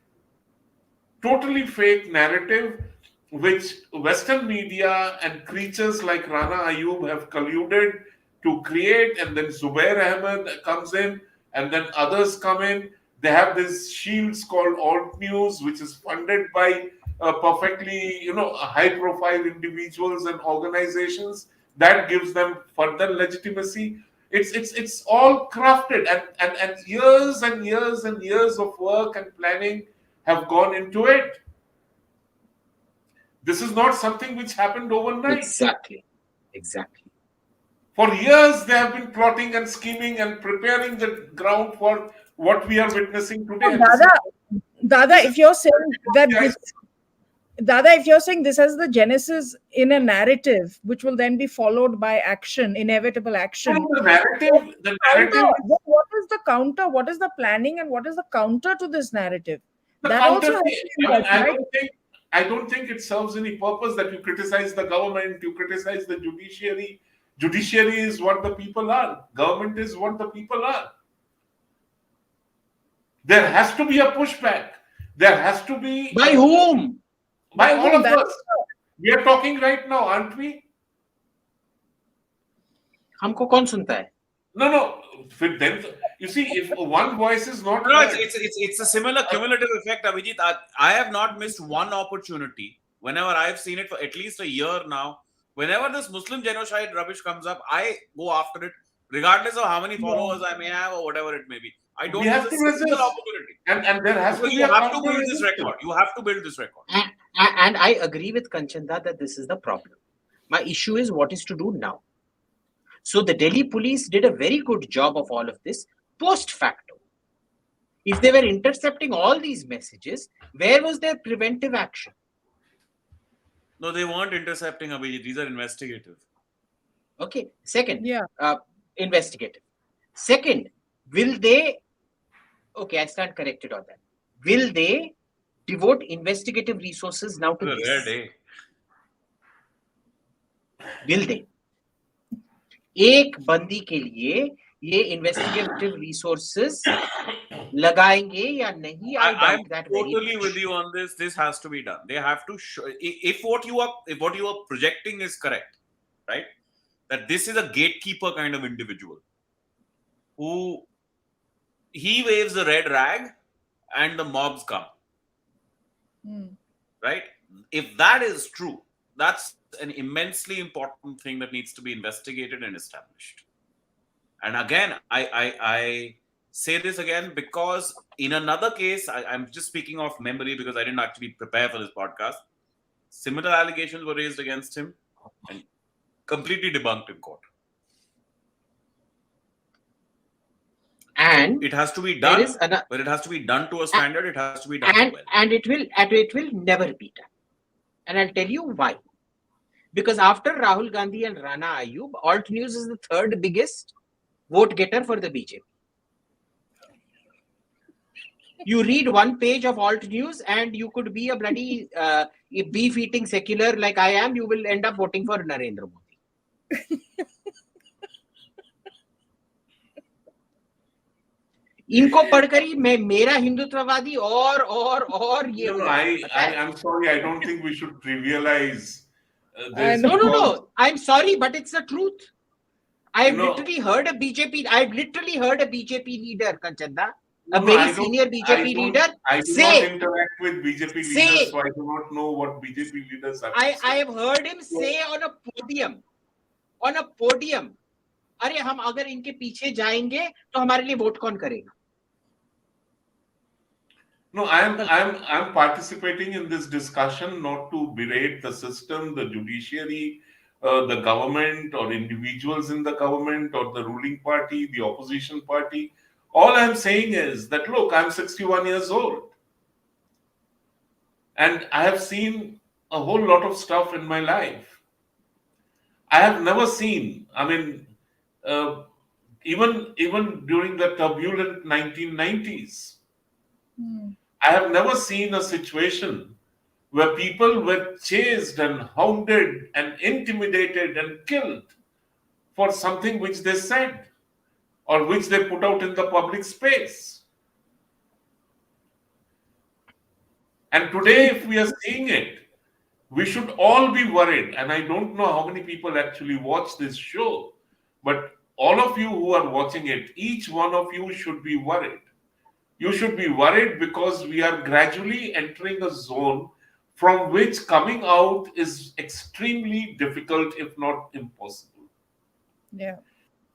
totally fake narrative which Western media and creatures like Rana Ayub have colluded to create, and then Zubair Ahmed comes in, and then others come in. They have these shields called Alt News, which is funded by perfectly, high-profile individuals and organizations. That gives them further legitimacy. It's all crafted, and years and years and years of work and planning have gone into it. This is not something which happened overnight. Exactly. For years, they have been plotting and scheming and preparing the ground for what we are witnessing today. So, And this is, Dada, this is if you're saying that I this, Dada, if you're saying this has the genesis in a narrative, which will then be followed by action, inevitable action. the narrative, the Counter, narrative, what is the counter? What is the planning and what is the counter to this narrative? the That counter. also has to be I mean, right. I don't think it serves any purpose that you criticize the government, you criticize the judiciary. Judiciary is what the people are. Government is what the people are. There has to be a pushback. There has to be By whom? by By all whom? of us. We are talking right now, aren't we? हमको कौन सुनता है? No. Then you see, if one voice is not No, heard, it's a similar cumulative effect, Abhijit. I have not missed one opportunity. Whenever I've seen it for at least a year now, whenever this Muslim genocide rubbish comes up, I go after it, regardless of how many followers I may have or whatever it may be. I don't we have miss to a single resist, opportunity. and there has to Because be you a have to build this counter-resistance. record. You have to build this record. And I agree with Kanchanda that this is the problem. My issue is what is to do now. So the Delhi police did a very good job of all of this post facto. If they were intercepting all these messages, where was their preventive action? No, they weren't intercepting, Abhijit. These are investigative. Okay. Second, Yeah. investigative. Second, will they, okay, I stand corrected on that. Will they devote investigative resources now to It's a rare this? day. Will they? एक बंदी के लिए ये investigative resources लगाएंगे या नहीं? I'm totally with you on this. This has to be done. They have to show if what you are projecting is correct, right? That this is a gatekeeper kind of individual who he waves the red rag and the mobs come. Right? If that is true, that's an immensely important thing that needs to be investigated and established. And again, I say this again because in another case, I'm just speaking of memory because I didn't actually prepare for this podcast. Similar allegations were raised against him and completely debunked in court. And it has to be done, but it has to be done to a standard. It has to be done well. And it will never be done. And I'll tell you why. Because after Rahul Gandhi and Rana Ayub, Alt News is the third biggest vote getter for the BJP. You read one page of Alt News and you could be a bloody beef-eating secular like I am, you will end up voting for Narendra Modi. इनको पढ़कर ही मैं मेरा हिंदुत्ववादी और ये No, I'm sorry, I don't think we should trivialize this. No, I'm sorry, but it's the truth. I've literally heard a BJP leader, Kanchanda, a very senior BJP leader I do not interact with BJP leaders, so I do not know what BJP leaders are. I have heard him say on a podium, अरे हम अगर इनके पीछे जाएंगे तो हमारे लिए vote कौन करेगा? No, I'm participating in this discussion not to berate the system, the judiciary, the government, or individuals in the government, or the ruling party, the opposition party. All I'm saying is that, look, I'm 61 years old. And I have seen a whole lot of stuff in my life. I have never seen, even during the turbulent 1990s, I have never seen a situation where people were chased and hounded and intimidated and killed for something which they said or which they put out in the public space. And today, if we are seeing it, we should all be worried. And I don't know how many people actually watch this show, but all of you who are watching it, each one of you should be worried. You should be worried because we are gradually entering a zone from which coming out is extremely difficult, if not impossible. Yeah.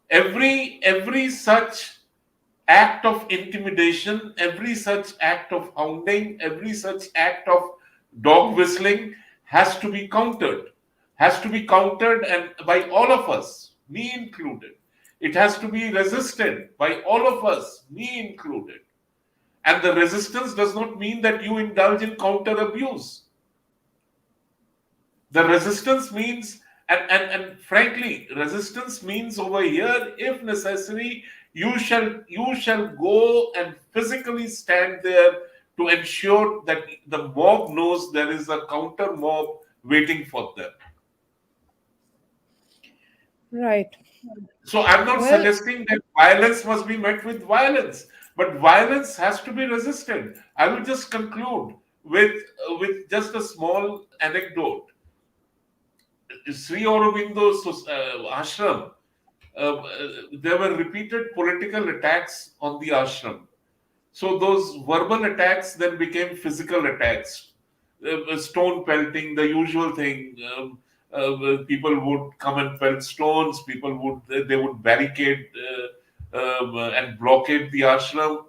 Every such act of intimidation, every such act of hounding, every such act of dog whistling has to be countered and by all of us, me included. It has to be resisted by all of us, me included. And the resistance does not mean that you indulge in counter abuse. The resistance means, and frankly, resistance means over here, if necessary, you shall go and physically stand there to ensure that the mob knows there is a counter mob waiting for them. Right. So I'm not Well, suggesting that violence must be met with violence, but violence has to be resisted. I will just conclude with just a small anecdote. Sri Aurobindo's ashram, there were repeated political attacks on the ashram. So those verbal attacks then became physical attacks, stone pelting, the usual thing. People would come and pelt stones. They would barricade and blockade the ashram,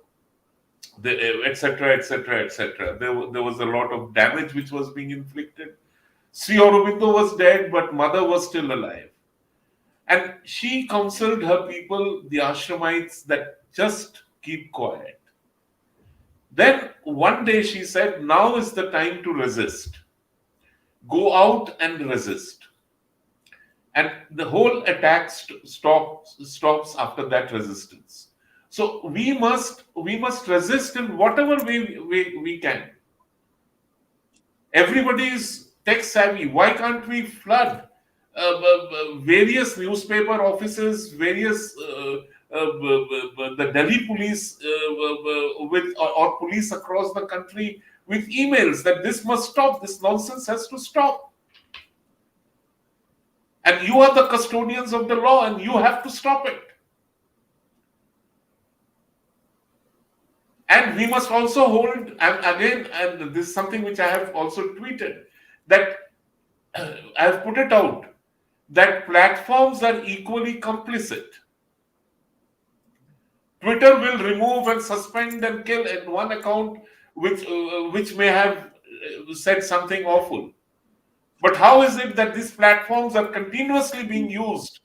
etc., etc., etc. There was a lot of damage which was being inflicted. Sri Aurobindo was dead, but mother was still alive. And she counseled her people, the ashramites, that just keep quiet. Then one day she said, now is the time to resist. Go out and resist. And the whole attack stops after that resistance. So we must resist in whatever way we can. Everybody is tech savvy. Why can't we flood various newspaper offices, various the Delhi police with or police across the country with emails that this must stop, this nonsense has to stop. And you are the custodians of the law and you have to stop it. And we must also hold, and this is something which I have also tweeted, that I have put it out, that platforms are equally complicit. Twitter will remove and suspend and kill in one account which may have said something awful. But how is it that these platforms are continuously being used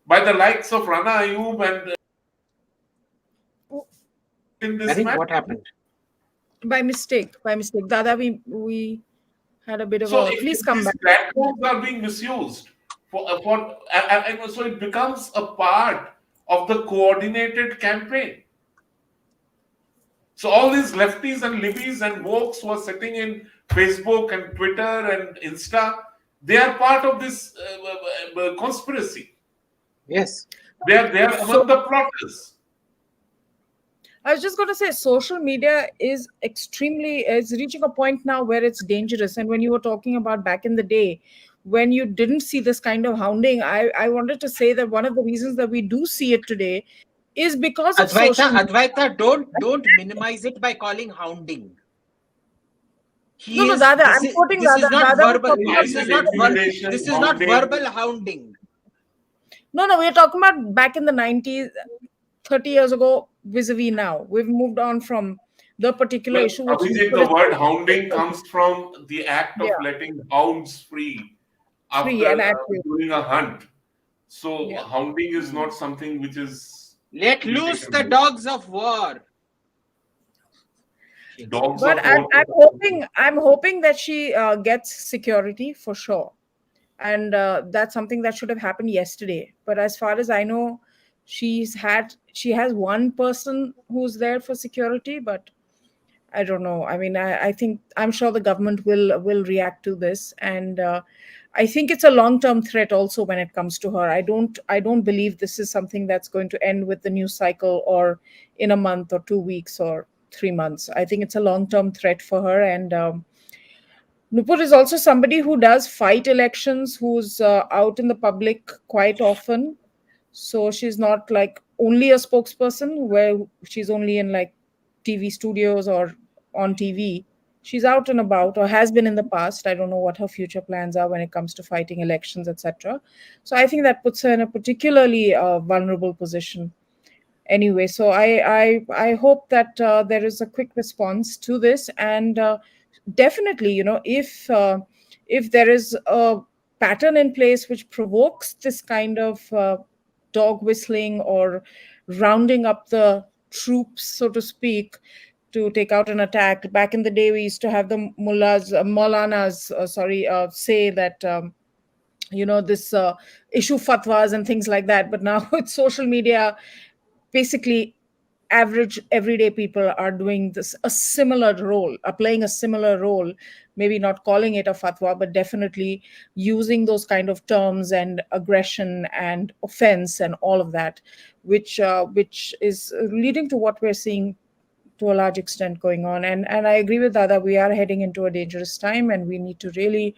by the likes of Rana Ayub and in I this think manner? what happened? by mistake. Dada, we had a bit of So a. if Please come these back. platforms are being misused and so it becomes a part of the coordinated campaign. So all these lefties and libbies and wokes who are sitting in Facebook and Twitter and Insta, they are part of this conspiracy. Yes. They are among the plotters. I was just going to say, social media is reaching a point now where it's dangerous. And when you were talking about back in the day, when you didn't see this kind of hounding, I wanted to say that one of the reasons that we do see it today is because of social media. Advaita, don't minimize it by calling hounding. No, Dada, I'm quoting This is Dada. not Dada was verbal. talking about This is not verbal hounding. No, we're talking about back in the 90s, 30 years ago, vis-a-vis now. We've moved on from the particular Well, issue. Which Abhijit, the word hounding comes from the act of Yeah. letting hounds free after Free and active. doing a hunt. So Yeah. hounding is not something which is Let loose the dogs of war. dogs But of I'm war. hoping that she gets security for sure, and that's something that should have happened yesterday. But as far as I know, she has one person who's there for security, but I don't know. I mean, I think I'm sure the government will react to this, and I think it's a long-term threat also when it comes to her. I don't believe this is something that's going to end with the news cycle or in a month or 2 weeks or 3 months. I think it's a long-term threat for her, and Nupur is also somebody who does fight elections, who's out in the public quite often. So she's not like only a spokesperson where she's only in like TV studios or on TV. She's out and about, or has been in the past. I don't know what her future plans are when it comes to fighting elections, etc. So I think that puts her in a particularly vulnerable position. Anyway, so I hope that there is a quick response to this, and definitely, if there is a pattern in place which provokes this kind of dog whistling or rounding up the troops, so to speak, to take out an attack. Back in the day, we used to have the mullahs, maulanas, say that this issue fatwas and things like that. But now with social media, basically average everyday people are doing this a similar role, are playing a similar role, maybe not calling it a fatwa, but definitely using those kind of terms and aggression and offense and all of that, which is leading to what we're seeing to a large extent going on. And I agree with Dada, we are heading into a dangerous time, and we need to really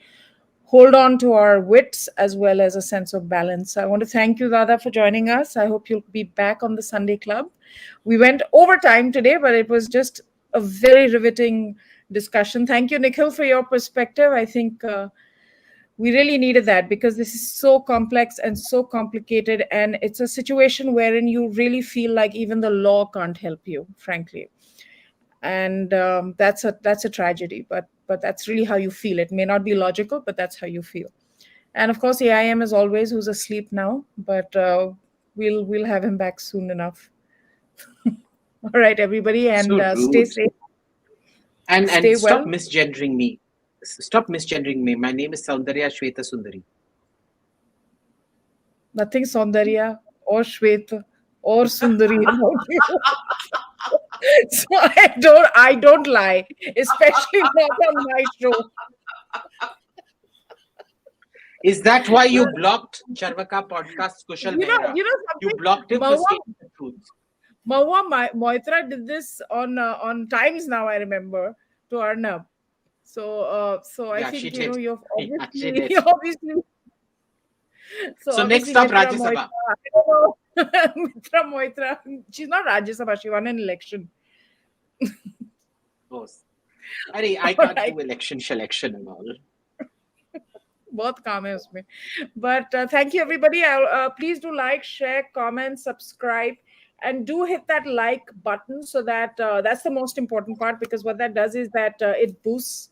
hold on to our wits as well as a sense of balance. I want to thank you, Dada, for joining us. I hope you'll be back on the Sunday Club. We went over time today, but it was just a very riveting discussion. Thank you, Nikhil, for your perspective. I think we really needed that, because this is so complex and so complicated, and it's a situation wherein you really feel like even the law can't help you, frankly. And that's a tragedy, but that's really how you feel. It may not be logical, but that's how you feel. And of course, AIM, as always, who's asleep now, but we'll have him back soon enough. All right, everybody, and So stay rude. safe. And Stay stop well. misgendering me. Stop misgendering me. My name is Saundarya Shweta Sundari. Nothing Saundarya or Shweta or Sundari about you. So I don't lie, especially not on my show. Is that why you blocked Charvaka podcast Kushal Mehra? You know You something? blocked him for Mahua, stating the truth. Mahua Moitra did this on Times Now, I remember, to Arnab. So I Yeah, think she did. you've Yeah, she obviously did. obviously. So next Obviously up, Mitra Rajya Sabha. Moitra, I don't know. Mitra Moitra, she's not Rajya Sabha. She won an election. Oh, I All can't right. do election and all. बहुत काम है उसमें. But thank you, everybody. Please do like, share, comment, subscribe, and do hit that like button, so that that's the most important part, because what that does is that it boosts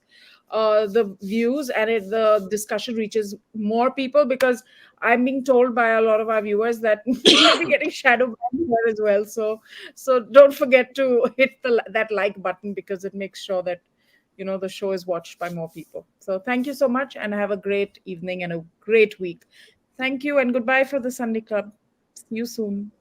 the views, and the discussion reaches more people, because I'm being told by a lot of our viewers that we might be getting shadow banned here as well. So don't forget to hit that like button, because it makes sure that the show is watched by more people. So thank you so much, and have a great evening and a great week. Thank you, and goodbye for the Sunday Club. See you soon.